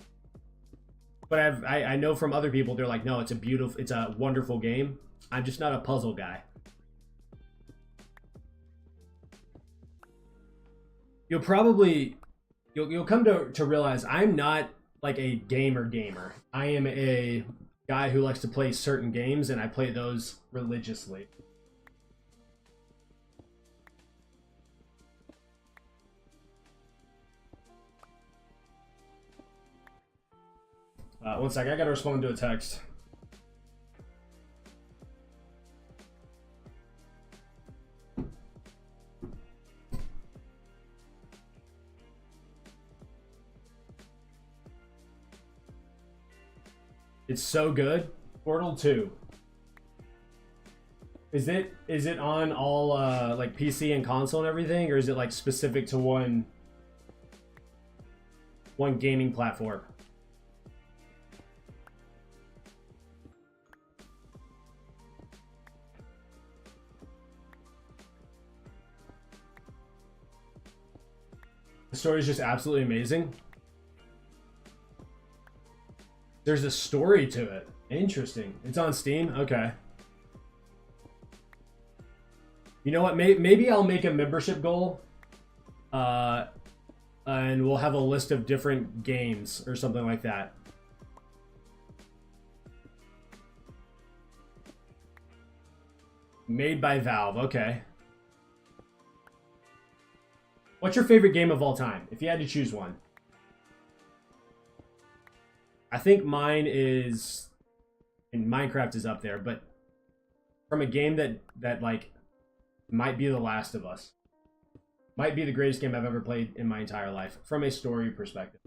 But I know from other people, they're like, no, it's a wonderful game. I'm just not a puzzle guy. You'll come to realize I'm not like a gamer. I am a guy who likes to play certain games, and I play those religiously. One sec, I gotta respond to a text. It's so good. Portal 2. Is it on all like PC and console and everything, or is it like specific to one gaming platform? The story is just absolutely amazing. There's a story to it. Interesting. It's on Steam? Okay. You know what? Maybe I'll make a membership goal. And we'll have a list of different games or something like that. Made by Valve. Okay. What's your favorite game of all time, if you had to choose one? I think mine is, and Minecraft is up there, but from a game that like might be The Last of Us. Might be the greatest game I've ever played in my entire life, from a story perspective.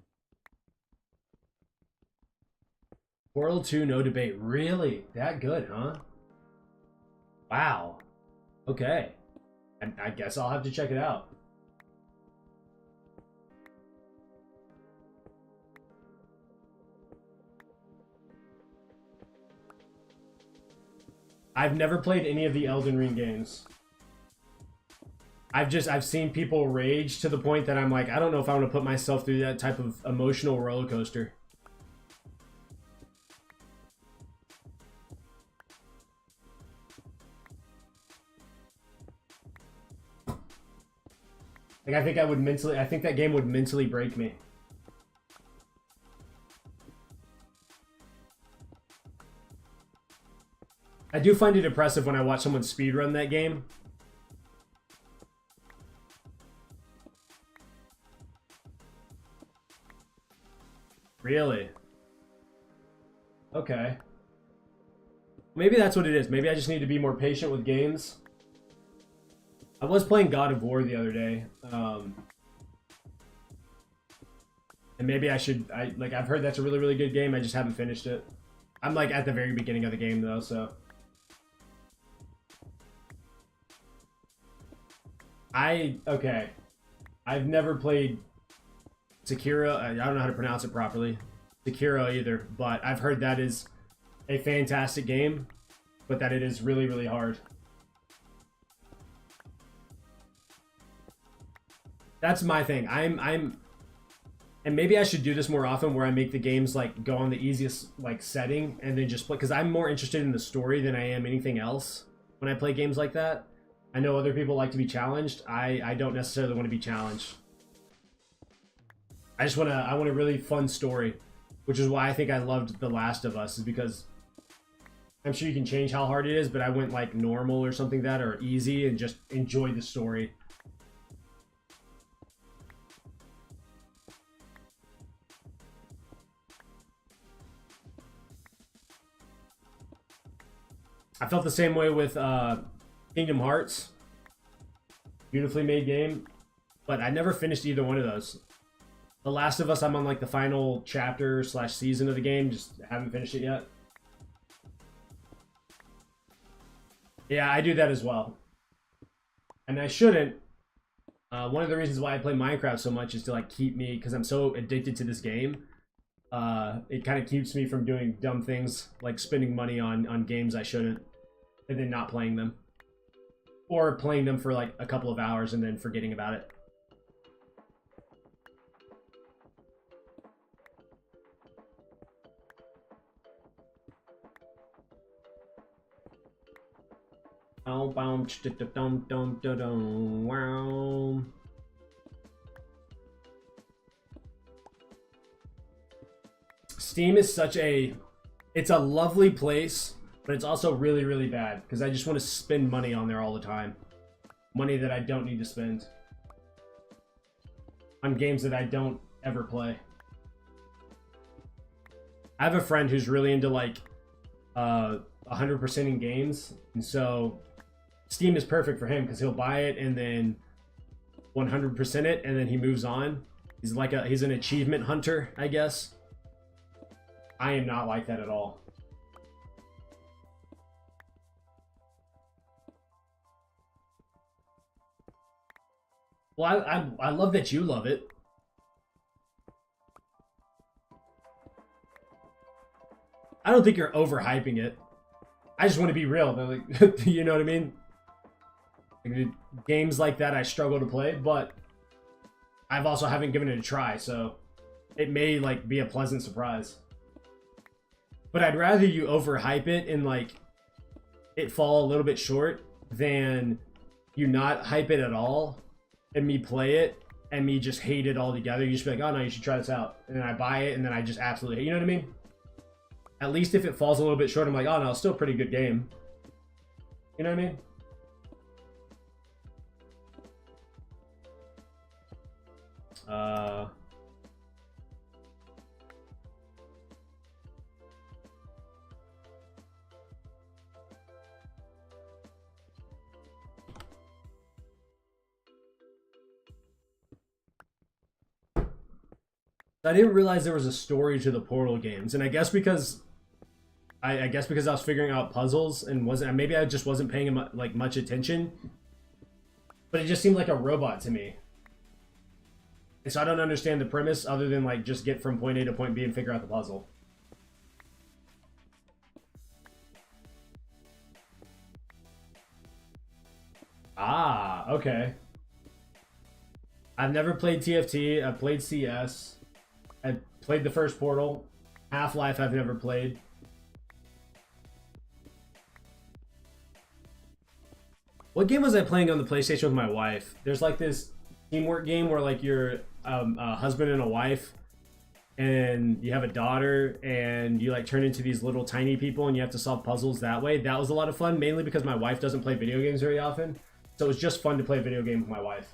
Portal 2, no debate. Really? That good, huh? Wow. Okay. I guess I'll have to check it out. I've never played any of the Elden Ring games. I've seen people rage to the point that I'm like, I don't know if I want to put myself through that type of emotional roller coaster. Like, I think that game would mentally break me. I do find it impressive when I watch someone speedrun that game. Really? Okay. Maybe that's what it is. Maybe I just need to be more patient with games. I was playing God of War the other day. And maybe I've heard that's a really, really good game. I just haven't finished it. I'm like at the very beginning of the game though, so. Okay. I've never played Sekiro. I don't know how to pronounce it properly. Sekiro either, but I've heard that is a fantastic game, but that it is really, really hard. That's my thing. And maybe I should do this more often where I make the games like go on the easiest like setting and then just play, because I'm more interested in the story than I am anything else when I play games like that. I know other people like to be challenged. I don't necessarily want to be challenged. I want a really fun story, which is why I think I loved The Last of Us, is because I'm sure you can change how hard it is, but I went like normal or something like that, or easy, and just enjoyed the story. I felt the same way with Kingdom Hearts. Beautifully made game, but I never finished either one of those. The Last of Us, I'm on like the final chapter / season of the game, just haven't finished it yet. Yeah, I do that as well. And I shouldn't. One of the reasons why I play Minecraft so much is to like keep me, because I'm so addicted to this game. It kind of keeps me from doing dumb things like spending money on games I shouldn't, and then not playing them, or playing them for like a couple of hours and then forgetting about it. Wow. Steam is such a... It's a lovely place, but it's also really, really bad, because I just want to spend money on there all the time. Money that I don't need to spend. On games that I don't ever play. I have a friend who's really into like 100% in games, and so Steam is perfect for him because he'll buy it and then 100% it, and then he moves on. He's an achievement hunter, I guess. I am not like that at all. Well, I love that you love it. I don't think you're overhyping it. I just want to be real. Like, you know what I mean? Like, games like that I struggle to play, but I've also haven't given it a try, so it may like be a pleasant surprise. But I'd rather you overhype it and like it fall a little bit short than you not hype it at all and me play it and me just hate it altogether. You just be like, oh no, you should try this out. And then I buy it and then I just absolutely hate it. You know what I mean? At least if it falls a little bit short, I'm like, oh no, it's still a pretty good game. You know what I mean? I didn't realize there was a story to the Portal games, and I guess because I guess because I was figuring out puzzles and wasn't, maybe I just wasn't paying like much attention, but it just seemed like a robot to me. And so I don't understand the premise other than like just get from point A to point B and figure out the puzzle. Ah, okay. I've never played TFT. I've played CS. I played the first Portal. Half-Life I've never played. What game was I playing on the PlayStation with my wife? There's like this teamwork game where like you're a husband and a wife, and you have a daughter, and you like turn into these little tiny people, and you have to solve puzzles that way. That was a lot of fun, mainly because my wife doesn't play video games very often, so it was just fun to play a video game with my wife.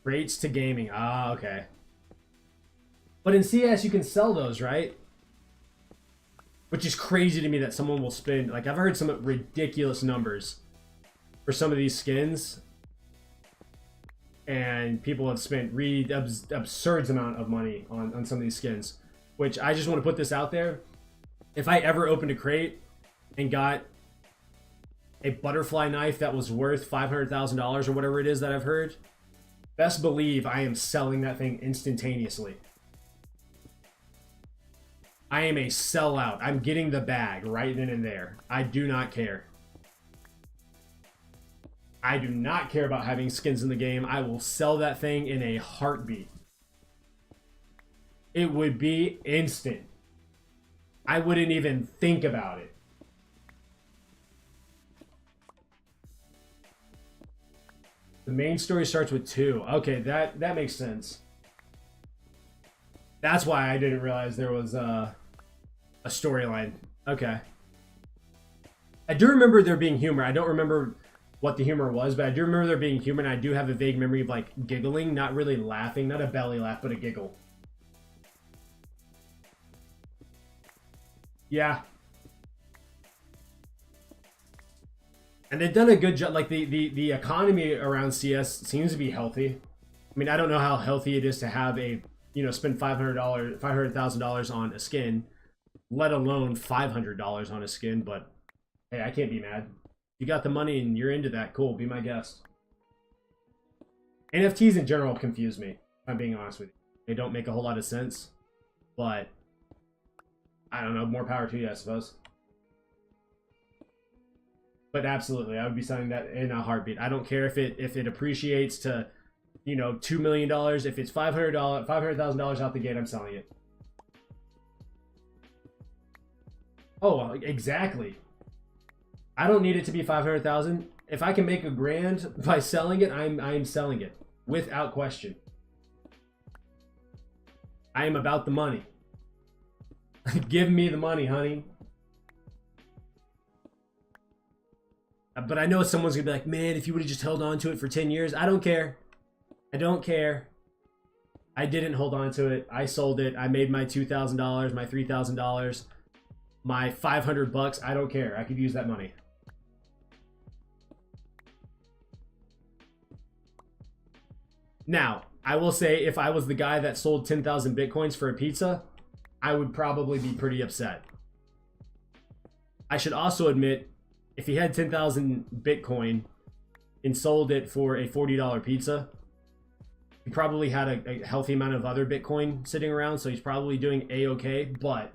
Rates to gaming. Ah, okay. But in CS, you can sell those, right? Which is crazy to me that someone will spend... Like, I've heard some ridiculous numbers for some of these skins. And people have spent really absurd amount of money on some of these skins. which I just want to put this out there. If I ever opened a crate and got a butterfly knife that was worth $500,000 or whatever it is that I've heard, best believe I am selling that thing instantaneously. I am a sellout. I'm getting the bag right then and there. I do not care. I do not care about having skins in the game. I will sell that thing in a heartbeat. It would be instant. I wouldn't even think about it. The main story starts with 2. Okay, that makes sense. That's why I didn't realize there was a storyline. Okay. I do remember there being humor. I don't remember what the humor was, but I do remember there being humor, and I do have a vague memory of like giggling, not really laughing, not a belly laugh, but a giggle. Yeah. And they've done a good job. Like the economy around CS seems to be healthy. I mean, I don't know how healthy it is to have a, you know, spend $500,000 on a skin, let alone $500 on a skin. But hey, I can't be mad. You got the money and you're into that. Cool, be my guest. NFTs in general confuse me, if I'm being honest with you. They don't make a whole lot of sense, but I don't know, more power to you, I suppose. But absolutely, I would be selling that in a heartbeat. I don't care if it appreciates to, you know, $2 million. If it's $500,000 out the gate, I'm selling it. Oh, exactly. I don't need it to be 500,000. If I can make $1,000 by selling it, I'm selling it without question. I am about the money. Give me the money, honey. But I know someone's gonna be like, man, if you would have just held on to it for 10 years, I don't care. I don't care. I didn't hold on to it. I sold it. I made my $2,000, my $3,000, my $500. I don't care. I could use that money. Now, I will say, if I was the guy that sold 10,000 Bitcoins for a pizza, I would probably be pretty upset. I should also admit, if he had 10,000 Bitcoin and sold it for a $40 pizza, he probably had a healthy amount of other Bitcoin sitting around, so he's probably doing A-okay, but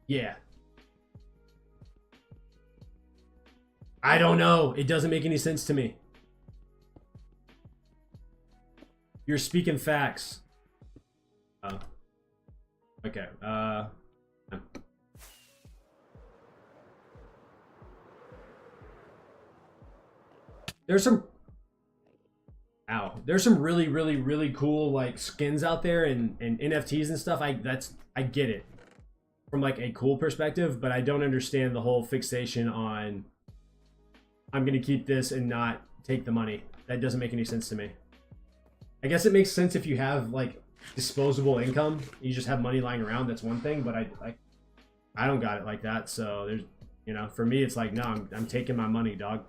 yeah. I don't know. It doesn't make any sense to me. You're speaking facts. Okay. There's some really cool like skins out there and NFTs and stuff. I get it from like a cool perspective, but I don't understand the whole fixation on I'm gonna keep this and not take the money. That doesn't make any sense to me. I guess it makes sense if you have like disposable income, you just have money lying around, that's one thing, but I don't got it like that. So there's, you know, for me it's like, no, I'm taking my money, dog.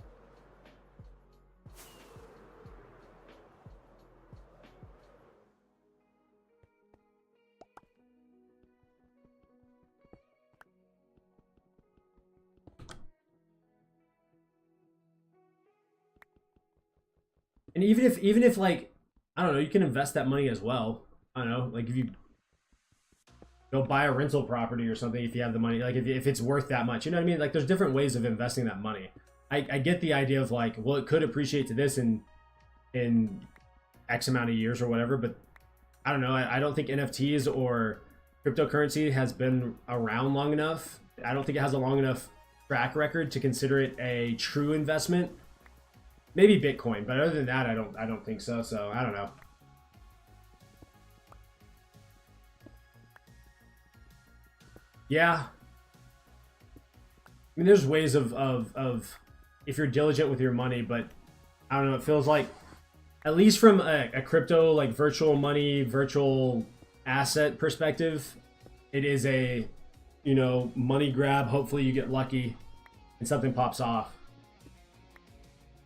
And even if like, I don't know, you can invest that money as well. I don't know, like if you go buy a rental property or something, if you have the money, like if it's worth that much, you know what I mean? Like there's different ways of investing that money. I get the idea of like, well, it could appreciate to this in X amount of years or whatever, but I don't know. I don't think NFTs or cryptocurrency has been around long enough. I don't think it has a long enough track record to consider it a true investment. Maybe Bitcoin, but other than that, I don't think so. So I don't know. Yeah. I mean, there's ways of if you're diligent with your money, but I don't know. It feels like, at least from a crypto, like virtual money, virtual asset perspective, it is a, you know, money grab. Hopefully you get lucky and something pops off.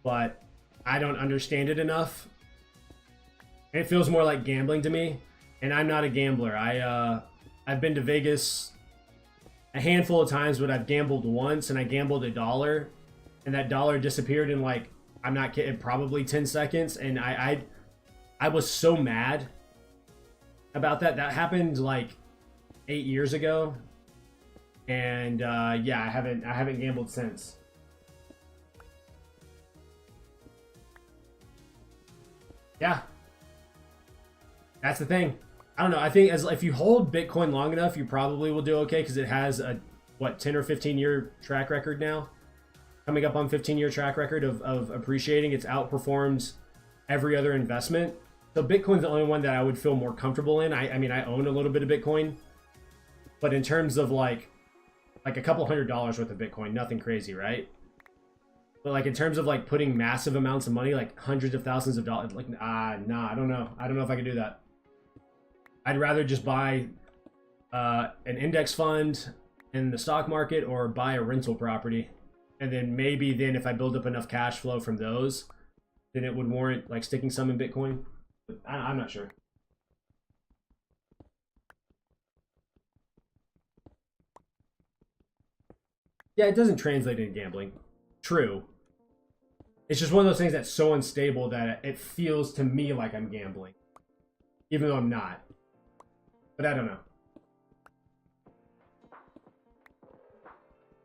But I don't understand it enough. And it feels more like gambling to me. And I'm not a gambler. I've been to Vegas a handful of times, but I've gambled once, and I gambled $1, and that dollar disappeared in, like, I'm not kidding, probably 10 seconds, and I was so mad about that. That happened like 8 years ago, and yeah, I haven't gambled since. Yeah, that's the thing. I don't know. I think if you hold Bitcoin long enough, you probably will do okay, because it has a, what, 10 or 15 year track record now, coming up on 15-year track record of appreciating. It's outperformed every other investment. So Bitcoin's the only one that I would feel more comfortable in. I mean, I own a little bit of Bitcoin, but in terms of like a couple $100 worth of Bitcoin, nothing crazy, right? But like in terms of like putting massive amounts of money, like hundreds of thousands of dollars, like nah, I don't know. I don't know if I could do that. I'd rather just buy an index fund in the stock market, or buy a rental property, and then maybe if I build up enough cash flow from those, then it would warrant like sticking some in Bitcoin. But I'm not sure. Yeah, it doesn't translate into gambling. True. It's just one of those things that's so unstable that it feels to me like I'm gambling, even though I'm not. But I don't know.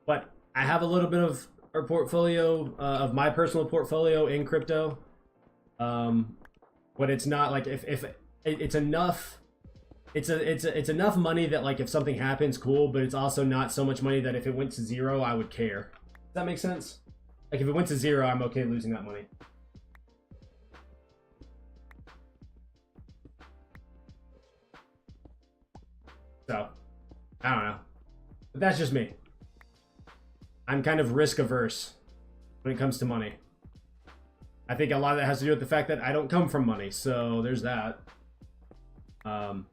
But I have a little bit of our portfolio, of my personal portfolio in crypto. But it's not like, if it's enough, it's enough money that like if something happens, cool. But it's also not so much money that if it went to zero, I would care. Does that make sense? Like if it went to zero, I'm okay losing that money. So, I don't know. But that's just me. I'm kind of risk averse when it comes to money. I think a lot of that has to do with the fact that I don't come from money. So there's that. My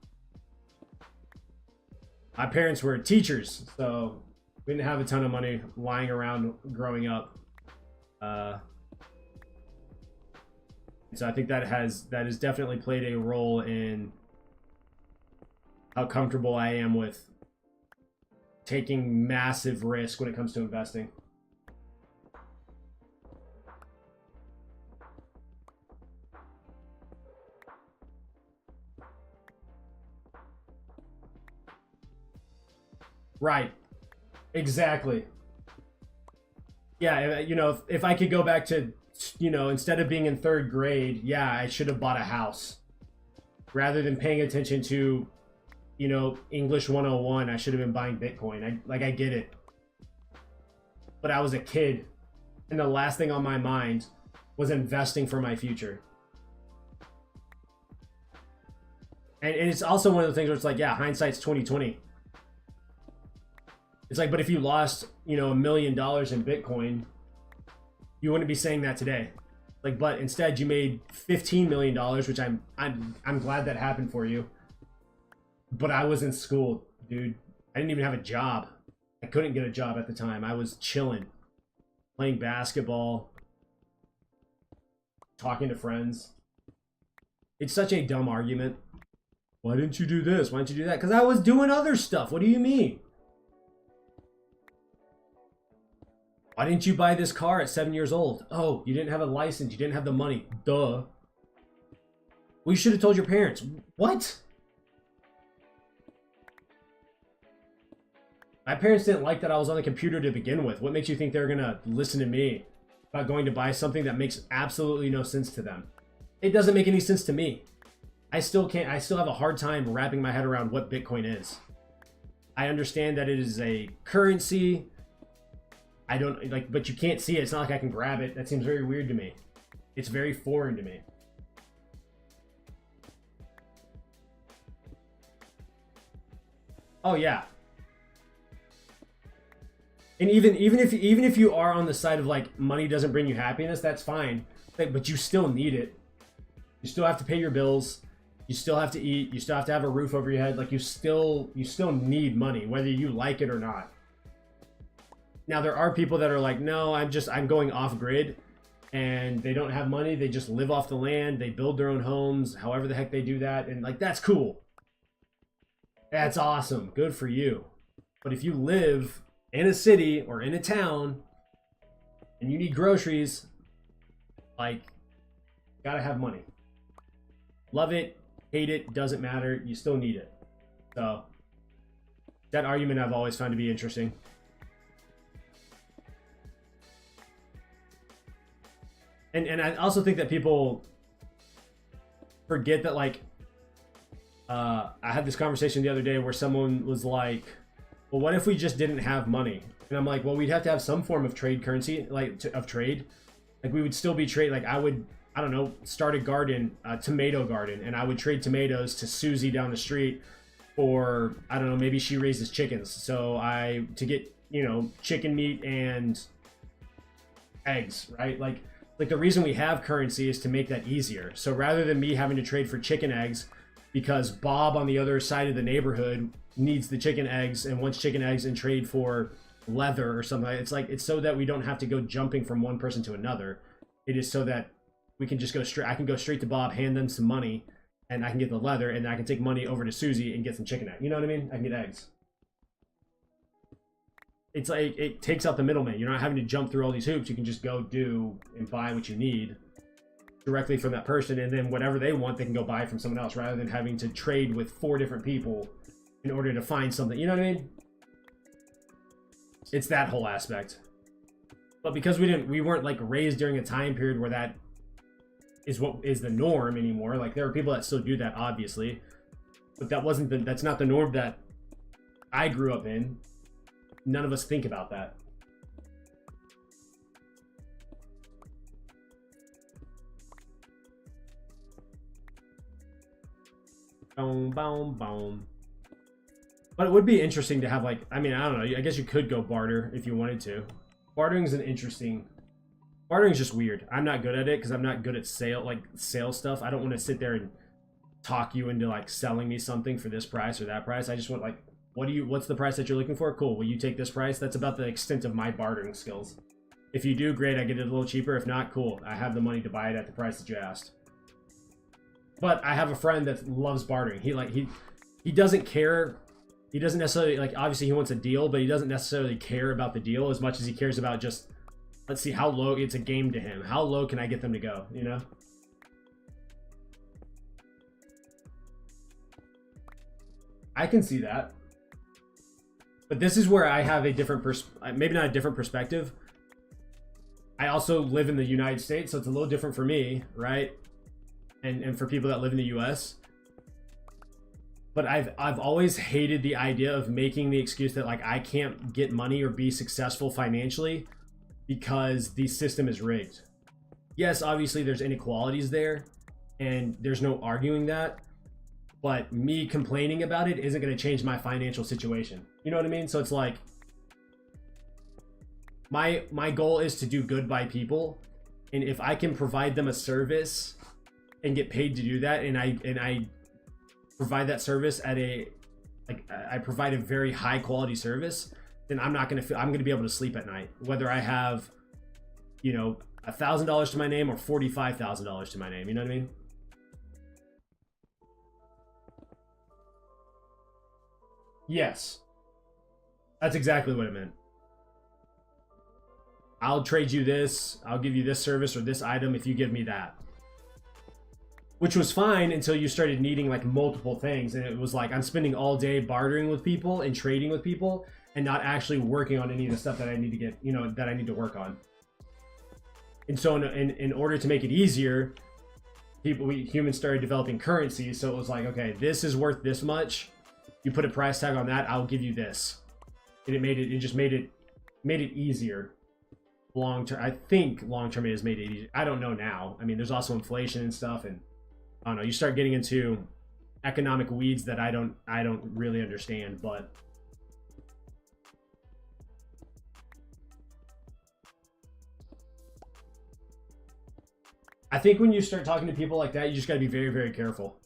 parents were teachers, so we didn't have a ton of money lying around growing up. So I think that has definitely played a role in how comfortable I am with taking massive risk when it comes to investing. Right. Exactly. Yeah, you know, if I could go back to, you know, instead of being in 3rd grade, yeah, I should have bought a house. Rather than paying attention to, you know, English 101, I should have been buying Bitcoin. I get it. But I was a kid, and the last thing on my mind was investing for my future. And it's also one of the things where it's like, yeah, hindsight's 2020. It's like, but if you lost, you know, $1 million in Bitcoin, you wouldn't be saying that today. Like, but instead you made $15 million, which I'm glad that happened for you. But I was in school, dude. I didn't even have a job. I couldn't get a job at the time. I was chilling, playing basketball, talking to friends. It's such a dumb argument. Why didn't you do this? Why didn't you do that? Because I was doing other stuff. What do you mean? Why didn't you buy this car at 7 years old? Oh, you didn't have a license. You didn't have the money. Duh. Well, you should have told your parents. What? My parents didn't like that I was on the computer to begin with. What makes you think they're going to listen to me about going to buy something that makes absolutely no sense to them? It doesn't make any sense to me. I still have a hard time wrapping my head around what Bitcoin is. I understand that it is a currency. I don't like, but you can't see it. It's not like I can grab it. That seems very weird to me. It's very foreign to me. Oh yeah. And even if you are on the side of like money doesn't bring you happiness, that's fine. But you still need it. You still have to pay your bills. You still have to eat. You still have to have a roof over your head. Like you still need money, whether you like it or not. Now there are people that are like, no, I'm going off grid, and they don't have money. They just live off the land. They build their own homes, however the heck they do that, and like that's cool. That's awesome. Good for you. But if you live in a city or in a town and you need groceries, like, gotta have money. Love it, hate it, doesn't matter. You still need it. So that argument I've always found to be interesting. And I also think that people forget that, like, I had this conversation the other day where someone was like, well, what if we just didn't have money? And I'm like, well, we'd have to have some form of trade currency, like, of trade. Like, we would still be trade. Like, I don't know, start a garden, a tomato garden, and I would trade tomatoes to Susie down the street, or I don't know, maybe she raises chickens. So to get, you know, chicken meat and eggs, right? Like the reason we have currency is to make that easier. So rather than me having to trade for chicken eggs because Bob on the other side of the neighborhood needs the chicken eggs and wants chicken eggs and trade for leather or something, it's so that we don't have to go jumping from one person to another. It is so that we can just go straight. I can go straight to Bob, hand them some money, and I can get the leather, and I can take money over to Susie and get some chicken eggs. You know what I mean? I can get eggs. It's like, it takes out the middleman. You're not having to jump through all these hoops. You can just go do and buy what you need directly from that person, and then whatever they want, they can go buy from someone else, rather than having to trade with 4 different people in order to find something. You know what I mean? It's that whole aspect. But because we weren't like raised during a time period where that is what is the norm anymore. Like, there are people that still do that, obviously, but that's not the norm that I grew up in. None of us think about that. Boom, boom, boom. But it would be interesting to have, like, I mean, I don't know. I guess you could go barter if you wanted to. Bartering's just weird. I'm not good at it because I'm not good at sale stuff. I don't want to sit there and talk you into, like, selling me something for this price or that price. I just want, like, what's the price that you're looking for? Cool. Will you take this price? That's about the extent of my bartering skills. If you do, great. I get it a little cheaper. If not, cool. I have the money to buy it at the price that you asked. But I have a friend that loves bartering. He doesn't care. He doesn't necessarily, like, obviously he wants a deal, but he doesn't necessarily care about the deal as much as he cares about just, let's see how low. It's a game to him. How low can I get them to go, you know? I can see that. But this is where I have a different maybe not a different perspective. I also live in the United States, so it's a little different for me, right? And for people that live in the US. But I've always hated the idea of making the excuse that, like, I can't get money or be successful financially because the system is rigged. Yes, obviously there's inequalities there, and there's no arguing that. But me complaining about it isn't going to change my financial situation. You know what I mean? So it's like, my goal is to do good by people, and if I can provide them a service and get paid to do that, and I provide that service at I provide a very high quality service, then I'm going to be able to sleep at night, whether I have, you know, $1,000 to my name or $45,000 to my name. You know what I mean? Yes, that's exactly what it meant. I'll trade you this, I'll give you this service or this item if you give me that. Which was fine until you started needing, like, multiple things, and it was like, I'm spending all day bartering with people and trading with people and not actually working on any of the stuff that I need to get, you know, that I need to work on. And so in order to make it easier, humans started developing currency. So it was like, okay, this is worth this much. You put a price tag on that, I'll give you this. And it just made it easier. Long term, I think long term it has made it easier. I don't know now. I mean, there's also inflation and stuff, and I don't know. You start getting into economic weeds that I don't really understand, but I think when you start talking to people like that, you just got to be very, very careful.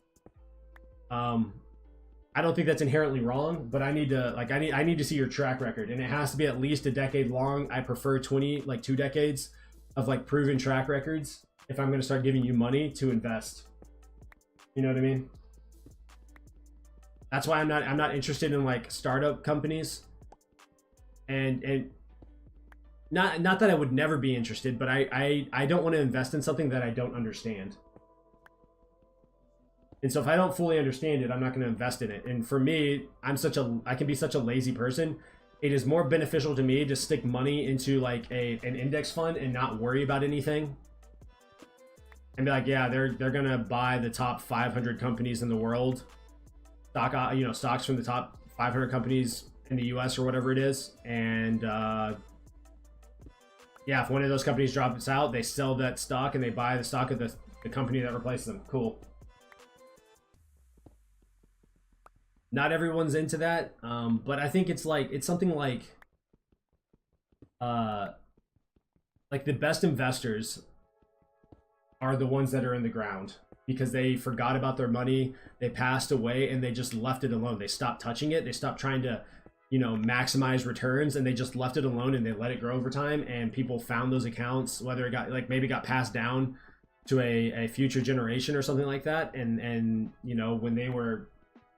I don't think that's inherently wrong, but I need to see your track record, and it has to be at least a decade long. I prefer 2 decades of, like, proven track records if I'm going to start giving you money to invest. You know what I mean? That's why I'm not interested in like startup companies. And not that I would never be interested, but I don't want to invest in something that I don't understand. And so if I don't fully understand it, I'm not going to invest in it. And for me, I can be such a lazy person. It is more beneficial to me to stick money into like an index fund and not worry about anything. And be like, yeah, they're going to buy the top 500 companies in the world. Stocks from the top 500 companies in the US or whatever it is. And yeah, if one of those companies drops out, they sell that stock and they buy the stock of the company that replaces them. Cool. Not everyone's into that, but I think it's something like the best investors are the ones that are in the ground because they forgot about their money, they passed away, and they just left it alone. They stopped touching it. They stopped trying to, maximize returns, and they just left it alone and they let it grow over time. And people found those accounts, whether it got maybe got passed down to a future generation or something like that. And when they were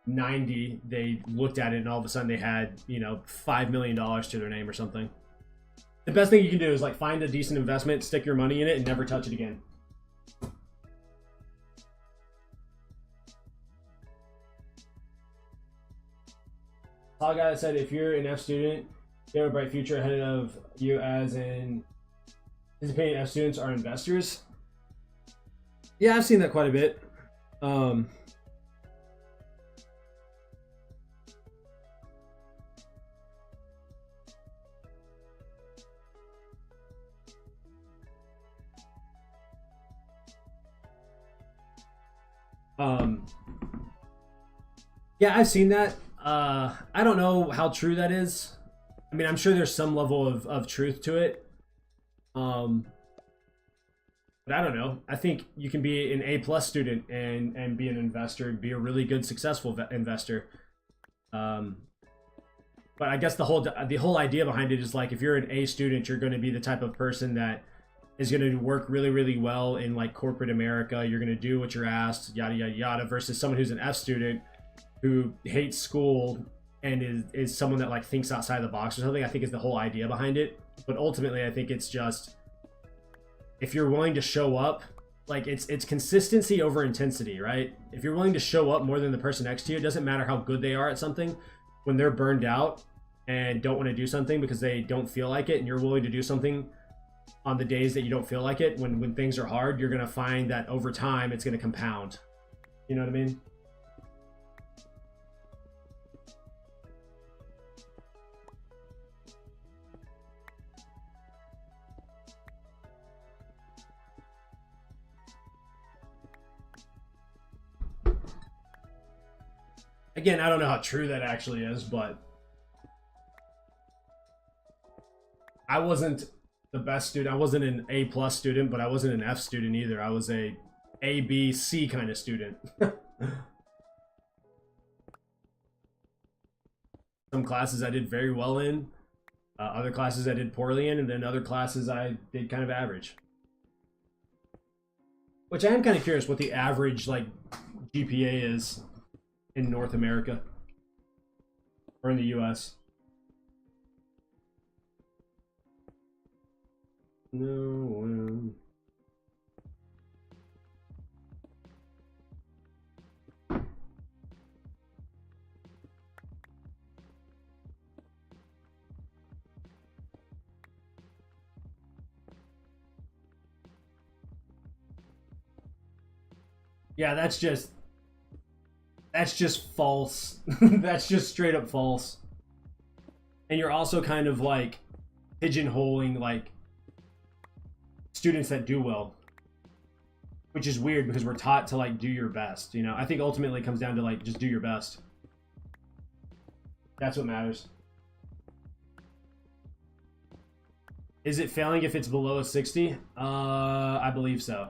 90, they looked at it and all of a sudden they had $5 million to their name or something. The best thing you can do is like find a decent investment, stick your money in it, and never touch it again. Tall guy said, if you're an F student, you have a bright future ahead of you, as in anticipating F students are investors. Yeah, I've seen that quite a bit. Yeah, I've seen that. I don't know how true that is. I mean, I'm sure there's some level of truth to it. But I don't know. I think you can be an A+ student and be an investor and be a really good, successful investor. But I guess the whole idea behind it is like, if you're an A student, you're going to be the type of person that is going to work really, really well in like corporate America. You're going to do what you're asked, yada, yada, yada, versus someone who's an F student who hates school and is someone that like thinks outside the box or something. I think is the whole idea behind it. But ultimately, I think it's just, if you're willing to show up, like it's consistency over intensity, right? If you're willing to show up more than the person next to you, it doesn't matter how good they are at something. When they're burned out and don't want to do something because they don't feel like it, and you're willing to do something on the days that you don't feel like it, when things are hard, you're going to find that over time it's going to compound. You know what I mean? Again, I don't know how true that actually is, but I wasn't the best student. I wasn't an A+ student, but I wasn't an F student either. I was a B, C kind of student. Some classes I did very well in, other classes I did poorly in, and then other classes I did kind of average. Which I am kind of curious what the average like GPA is in North America or in the US. No. Yeah, that's just false. That's just straight up false. And you're also kind of like pigeonholing like students that do well, which is weird because we're taught to like do your best. I think ultimately it comes down to like just do your best. That's what matters. Is it failing if it's below a 60? I believe so.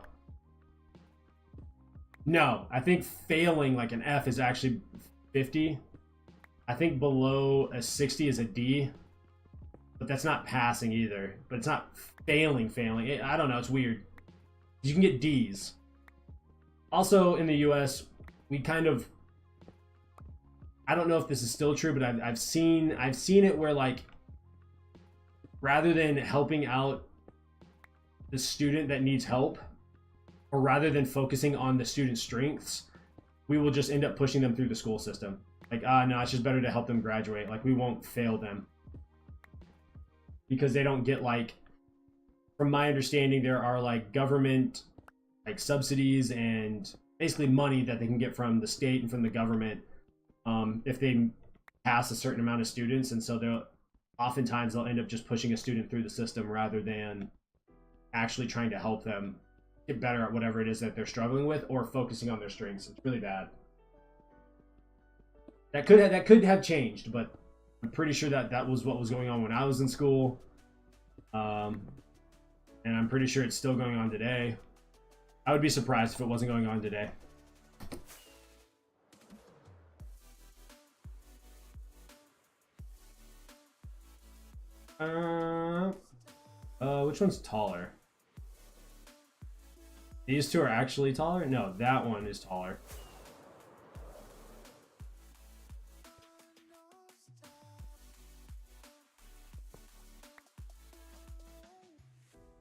No, I think failing like an F is actually 50. I think below a 60 is a D, but that's not passing either. But it's not failing. I don't know, it's weird. You can get Ds. Also in the US, we kind of I don't know if this is still true, but I've seen it where, like, rather than helping out the student that needs help, or rather than focusing on the student's strengths, we will just end up pushing them through the school system. Like, no, it's just better to help them graduate. Like, we won't fail them. Because they don't get, like, from my understanding, there are, like, government, like, subsidies and basically money that they can get from the state and from the government if they pass a certain amount of students. And so oftentimes they'll end up just pushing a student through the system rather than actually trying to help them get better at whatever it is that they're struggling with, or focusing on their strengths. It's really bad. That could have changed, but I'm pretty sure that was what was going on when I was in school. And I'm pretty sure it's still going on today. I would be surprised if it wasn't going on today. Which one's taller? These two are actually taller? No, that one is taller.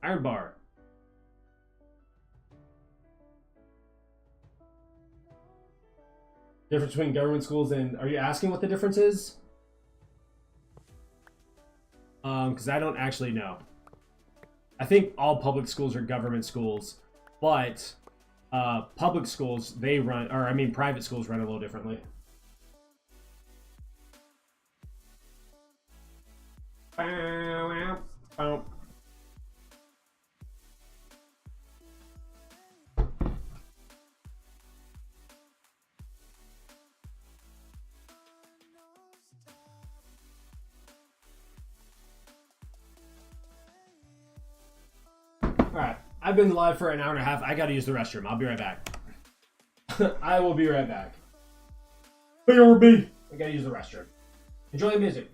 Iron bar. Difference between government schools and... Are you asking what the difference is? Because I don't actually know. I think all public schools are government schools, but public schools, they run... Or, I mean, private schools run a little differently. Alright, I've been live for an hour and a half. I gotta use the restroom. I'll be right back. I will be right back. BRB! I gotta use the restroom. Enjoy the music.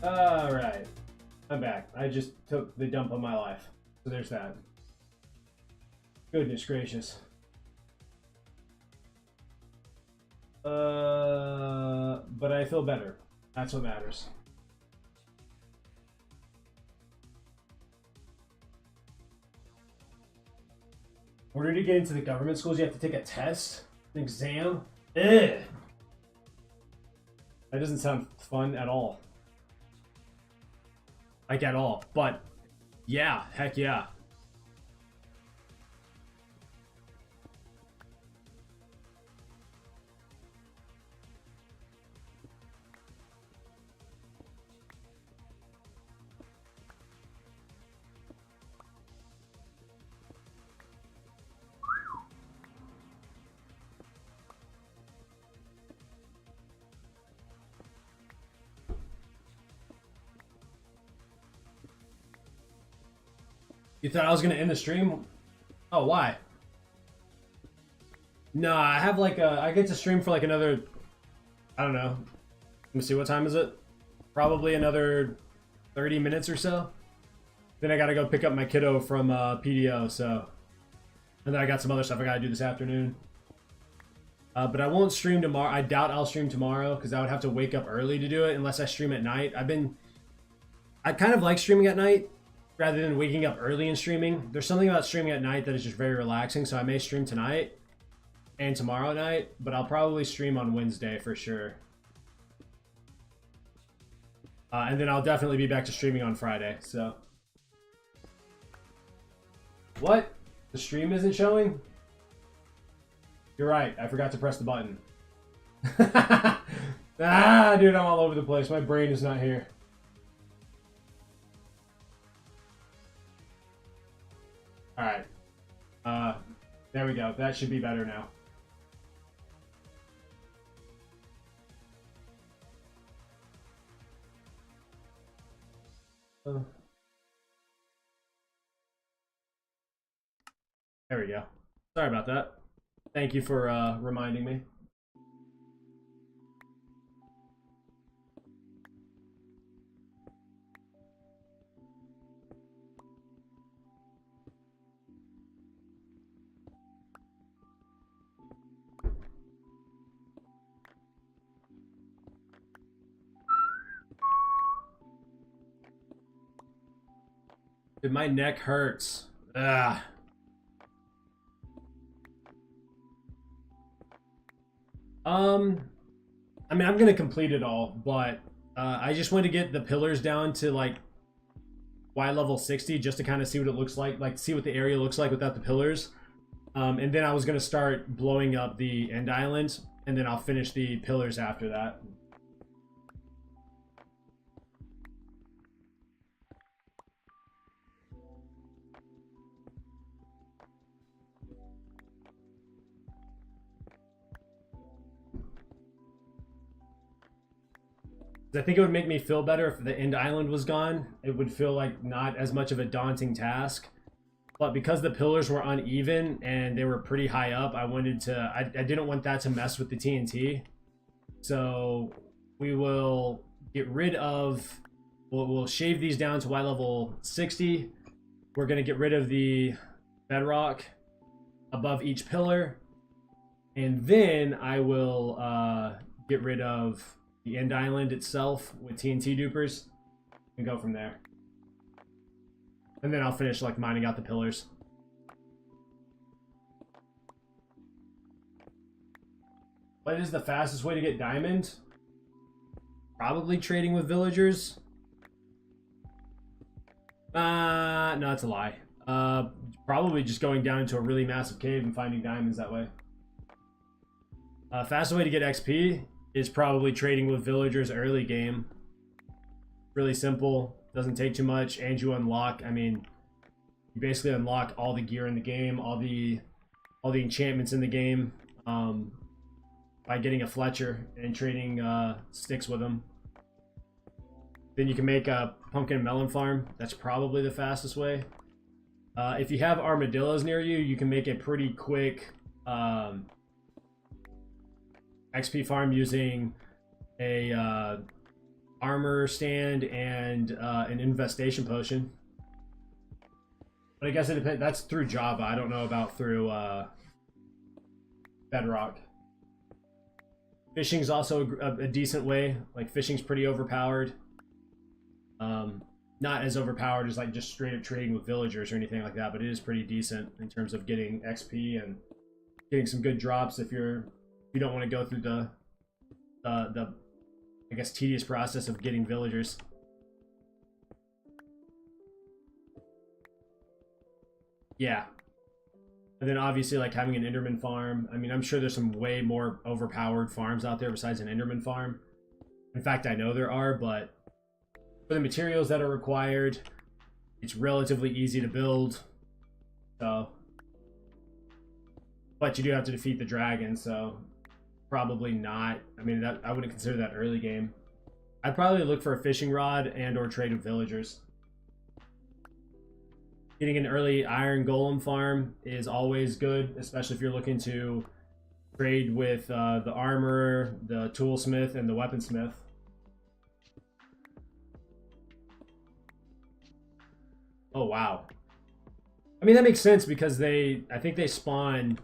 Alright. I'm back. I just took the dump on my life. So there's that. Goodness gracious. But I feel better. That's what matters. In order to get into the government schools, you have to take a test, an exam. Ugh. That doesn't sound fun at all. Like, at all. But, yeah, heck yeah. You thought I was gonna end the stream? Oh, why? No, I have like I get to stream for like another, I don't know. Let me see, what time is it? Probably another 30 minutes or so. Then I gotta go pick up my kiddo from PDO, so. And then I got some other stuff I gotta do this afternoon. But I won't stream tomorrow. I doubt I'll stream tomorrow because I would have to wake up early to do it unless I stream at night. I kind of like streaming at night rather than waking up early and streaming. There's something about streaming at night that is just very relaxing, so I may stream tonight and tomorrow night, but I'll probably stream on Wednesday for sure. And then I'll definitely be back to streaming on Friday, so. What? The stream isn't showing? You're right, I forgot to press the button. Ah, dude, I'm all over the place. My brain is not here. Alright. There we go. That should be better now. There we go. Sorry about that. Thank you for reminding me. Dude, my neck hurts. Ugh. I mean, I'm gonna complete it all, but I just want to get the pillars down to like Y level 60 just to kind of see what it looks like see what the area looks like without the pillars. And then I was gonna start blowing up the end island, and then I'll finish the pillars after that. I think it would make me feel better if the end island was gone. It would feel like not as much of a daunting task. But because the pillars were uneven and they were pretty high up, I wanted to, I didn't want that to mess with the TNT. So we will get rid of, we'll shave these down to Y level 60. We're gonna get rid of the bedrock above each pillar. And then I will get rid of the end island itself with TNT dupers and go from there. And then I'll finish like mining out the pillars. What is the fastest way to get diamond? Probably trading with villagers. No, that's a lie. Probably just going down into a really massive cave and finding diamonds that way. Fastest way to get XP is probably trading with villagers early game. Really simple, doesn't take too much, and you unlock, I mean, you basically unlock all the gear in the game, all the enchantments in the game, by getting a Fletcher and trading sticks with them. Then you can make a pumpkin and melon farm. That's probably the fastest way. If you have armadillos near you, you can make a pretty quick XP farm using a armor stand and an infestation potion. But I guess it depends. That's through Java. I don't know about through Bedrock. Fishing's also a decent way. Like, fishing's pretty overpowered. Not as overpowered as like just straight up trading with villagers or anything like that, but it is pretty decent in terms of getting XP and getting some good drops if you don't want to go through the I guess tedious process of getting villagers. Yeah. And then obviously like having an Enderman farm. I mean, I'm sure there's some way more overpowered farms out there besides an Enderman farm. In fact, I know there are, but for the materials that are required, it's relatively easy to build. So, but you do have to defeat the dragon, so probably not. I mean, that I wouldn't consider that early game. I'd probably look for a fishing rod and or trade with villagers. Getting an early iron golem farm is always good, especially if you're looking to trade with the armorer, the toolsmith, and the weaponsmith. Oh wow. I mean, that makes sense because I think they spawn.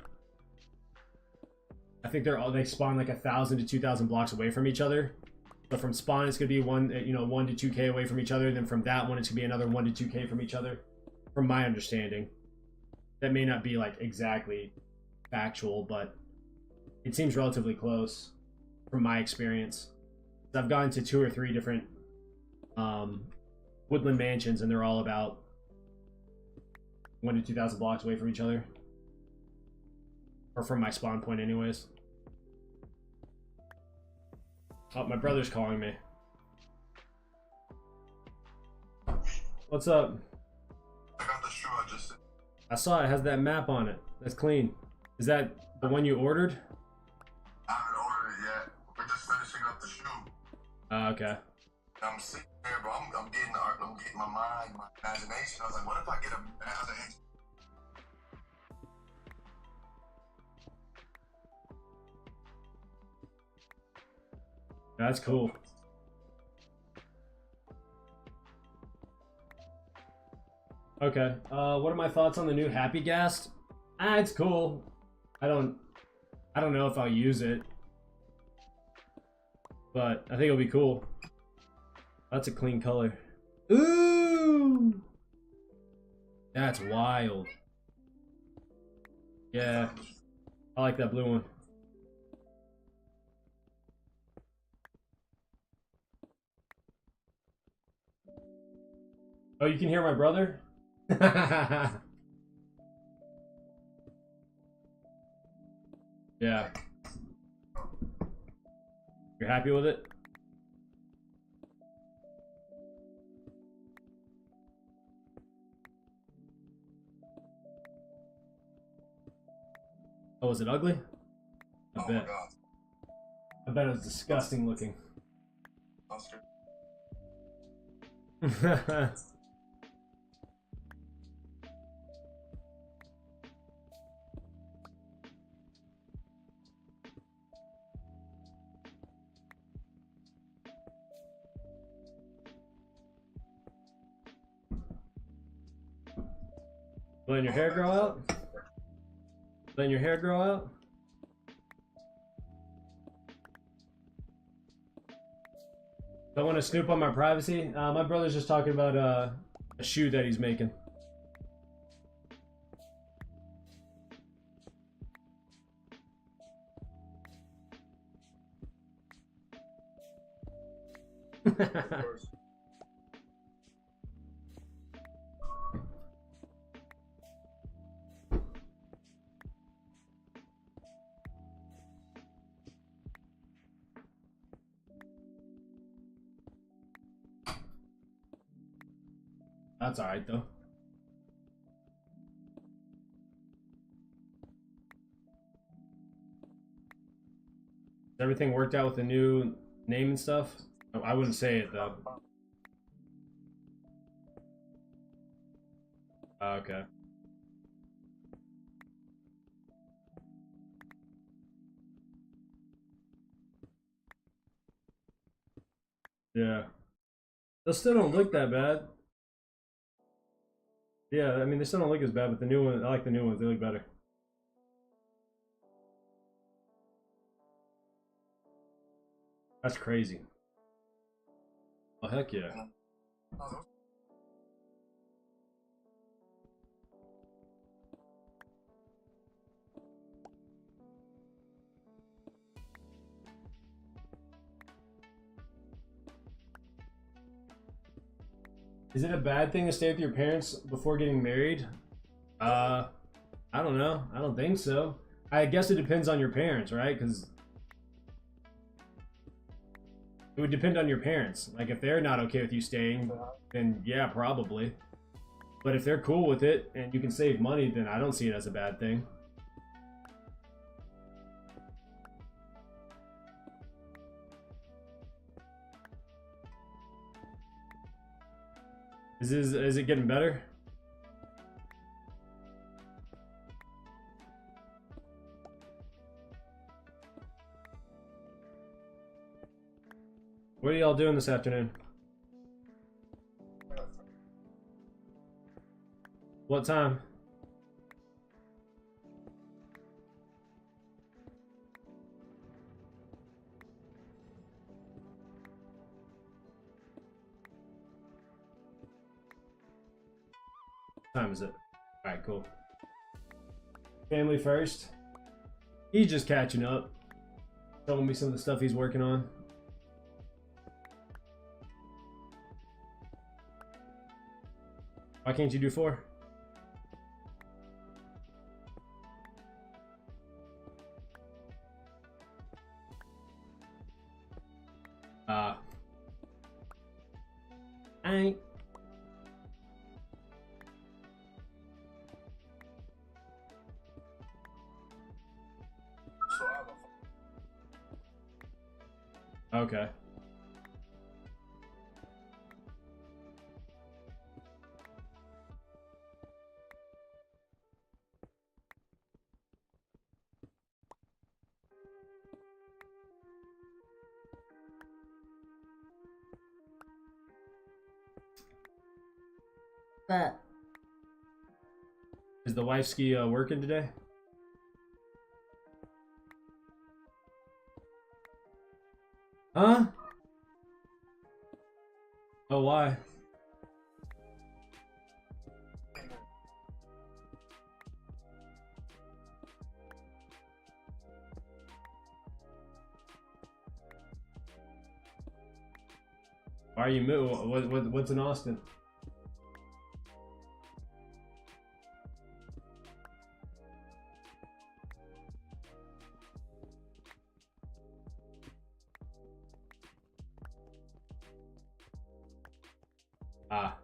I think they spawn like 1,000 to 2,000 blocks away from each other. So from spawn, it's gonna be 1 to 2K away from each other. Then from that one, it's gonna be another 1 to 2K from each other. From my understanding, that may not be like exactly factual, but it seems relatively close from my experience. I've gone to 2 or 3 different woodland mansions, and they're all about 1 to 2,000 blocks away from each other. Or from my spawn point anyways. Oh, my brother's calling me. What's up? I got the shoe I just... I saw it has that map on it. That's clean. Is that the one you ordered? I haven't ordered it yet. We're just finishing up the shoe. Okay. I'm sitting there, but I'm getting my mind, my imagination. I was like, what if I get a imagination? That's cool. Okay. What are my thoughts on the new Happy Ghast? It's cool. I don't know if I'll use it, but I think it'll be cool. That's a clean color. Ooh, that's wild. Yeah, I like that blue one. Oh, you can hear my brother? Yeah. You're happy with it? Oh, was it ugly? I bet. I bet it was disgusting looking. Letting your hair grow out? Letting your hair grow out? Don't want to snoop on my privacy? My brother's just talking about a shoe that he's making. That's alright though. Everything worked out with the new name and stuff? Oh, I wouldn't say it though. Okay. Yeah. Those still don't look that bad. Yeah, I mean, they still don't look as bad, but the new one, I like the new ones. They look better. That's crazy. Oh, heck yeah. Is it a bad thing to stay with your parents before getting married? I don't know. I don't think so. I guess it depends on your parents, right? Because it would depend on your parents. Like, if they're not okay with you staying, then yeah, probably. But if they're cool with it and you can save money, then I don't see it as a bad thing. Is it getting better? What are y'all doing this afternoon? What time? What time is it? Alright, cool. Family first. He's just catching up. Showing me some of the stuff he's working on. Why can't you do 4? Alright. Okay. But Is the wifeski working today? Huh? Oh, why? Why are you what's in Austin? Ah.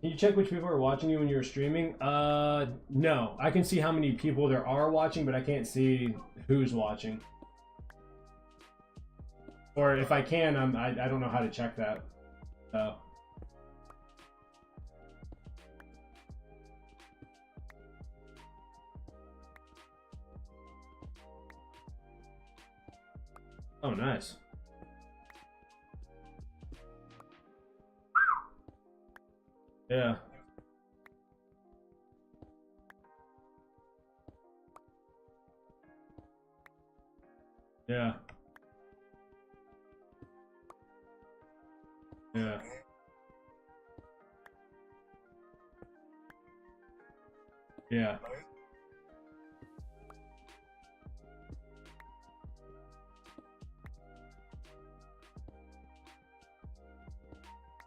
Can you check which people are watching you when you're streaming? No. I can see how many people there are watching, but I can't see who's watching. Or if I can, I don't know how to check that. So. Oh, nice. Yeah. Yeah. Yeah. Yeah.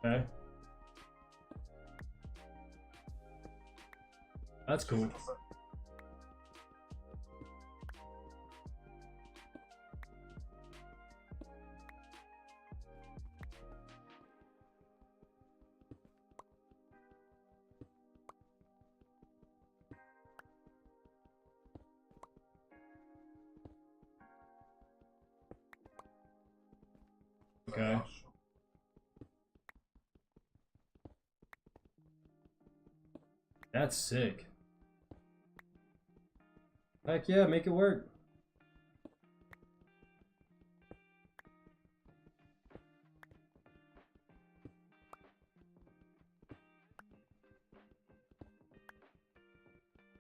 Okay. That's cool. Okay. That's sick. Heck yeah, make it work.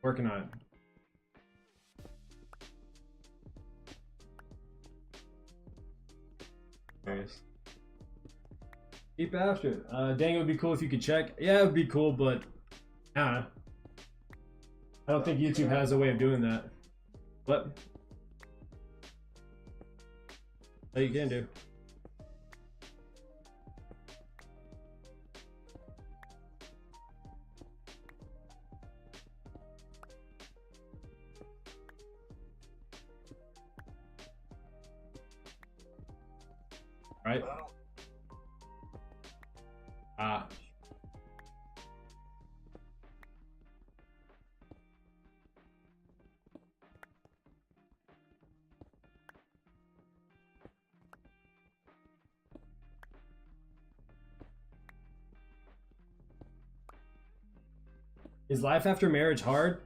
Working on it. Nice. Keep after it. Dang, it would be cool if you could check. Yeah, it would be cool, but I don't know. I don't think YouTube has a way of doing that. What? That you can do. Right? Ah. Is life after marriage hard?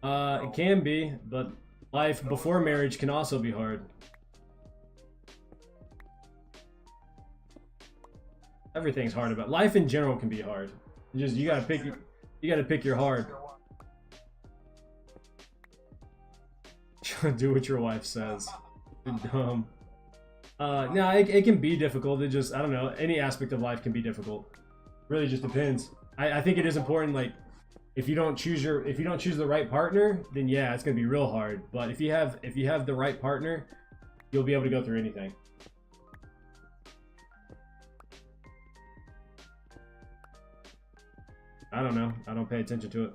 It can be, but life before marriage can also be hard. Everything's hard about life in general can be hard. Just you gotta pick your hard. Do what your wife says. Dumb. No, it can be difficult. It just I don't know. Any aspect of life can be difficult. Really just depends. I think it is important. Like if you don't choose the right partner, then yeah, it's gonna be real hard. But if you have the right partner, you'll be able to go through anything. I don't know. I don't pay attention to it.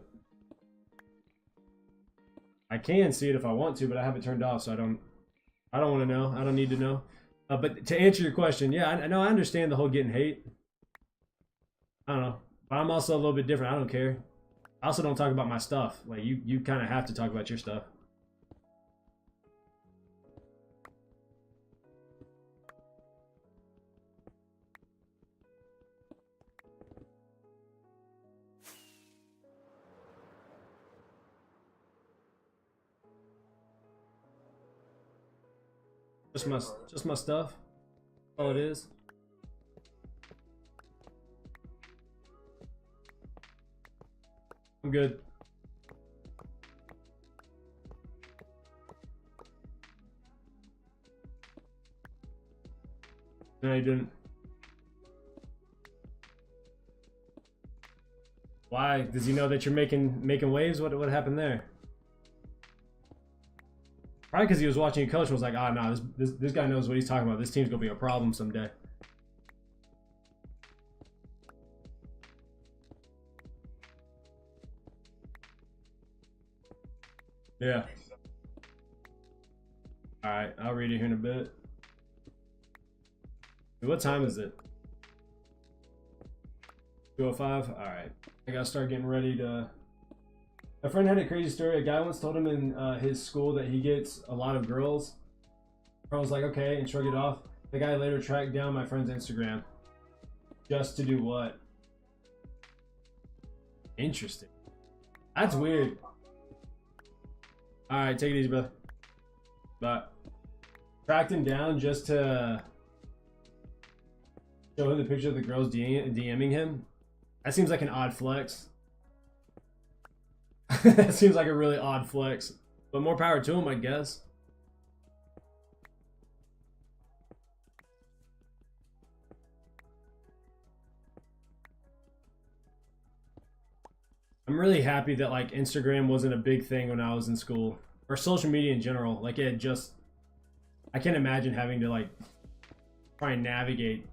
I can see it if I want to, but I have it turned off, so I don't want to know. I don't need to know. But to answer your question, yeah, I know I understand the whole getting hate. I don't know. But I'm also a little bit different. I don't care. I also don't talk about my stuff. Like you kind of have to talk about your stuff. Just my stuff. That's all it is. I'm good. No, you didn't. Why? Does he know that you're making waves? What happened there? Probably because he was watching you coach and was like, ah, nah, this guy knows what he's talking about. This team's gonna be a problem someday. Yeah. All right, I'll read it here in a bit. What time is it? 2:05. All right, I gotta start getting ready to. My friend had a crazy story. A guy once told him in his school that he gets a lot of girls. I was like, okay, and shrugged it off. The guy later tracked down my friend's Instagram. Just to do what? Interesting. That's weird. Alright, take it easy, brother. But tracked him down just to show him the picture of the girls DMing him. That seems like an odd flex. That seems like a really odd flex. But more power to him, I guess. I'm really happy that like Instagram wasn't a big thing when I was in school. Or social media in general. Like it just I can't imagine having to like try and navigate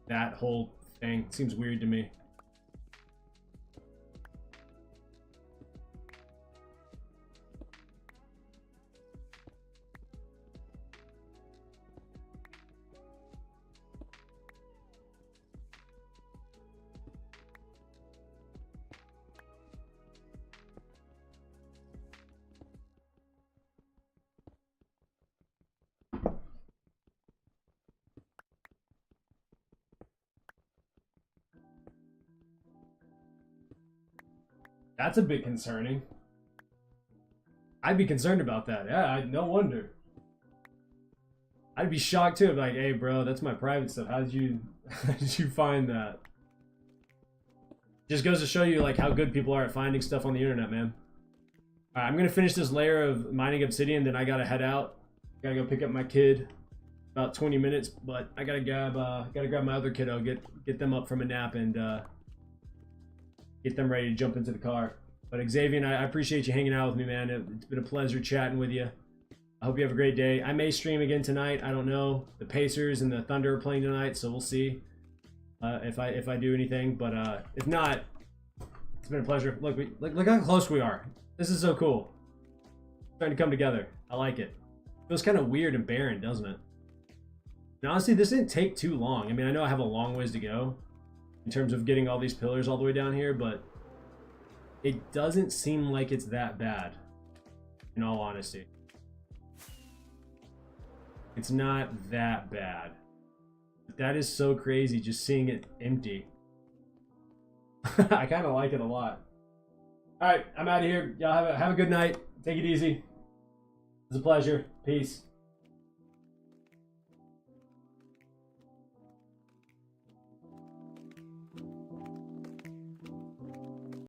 that whole thing. It seems weird to me. That's a bit concerning. I'd be concerned about that. Yeah, no wonder. I'd be shocked too. Like, hey, bro, that's my private stuff. How did you find that? Just goes to show you like how good people are at finding stuff on the internet, man. All right, I'm gonna finish this layer of mining obsidian, then I gotta head out. Gotta go pick up my kid. About 20 minutes, but I gotta grab my other kiddo, get them up from a nap, and get them ready to jump into the car. But Xavier, I appreciate you hanging out with me, man. It's been a pleasure chatting with you. I hope you have a great day. I may stream again tonight. I don't know. The Pacers and the Thunder are playing tonight, so we'll see if I do anything. But if not, it's been a pleasure. Look how close we are. This is so cool. It's starting to come together. I like it. It feels kind of weird and barren, doesn't it? And honestly, this didn't take too long. I mean, I know I have a long ways to go in terms of getting all these pillars all the way down here, but it doesn't seem like it's that bad, in all honesty. It's not that bad. That is so crazy, just seeing it empty. I kind of like it a lot. All right, I'm out of here. Y'all have a good night. Take it easy. It's a pleasure. Peace.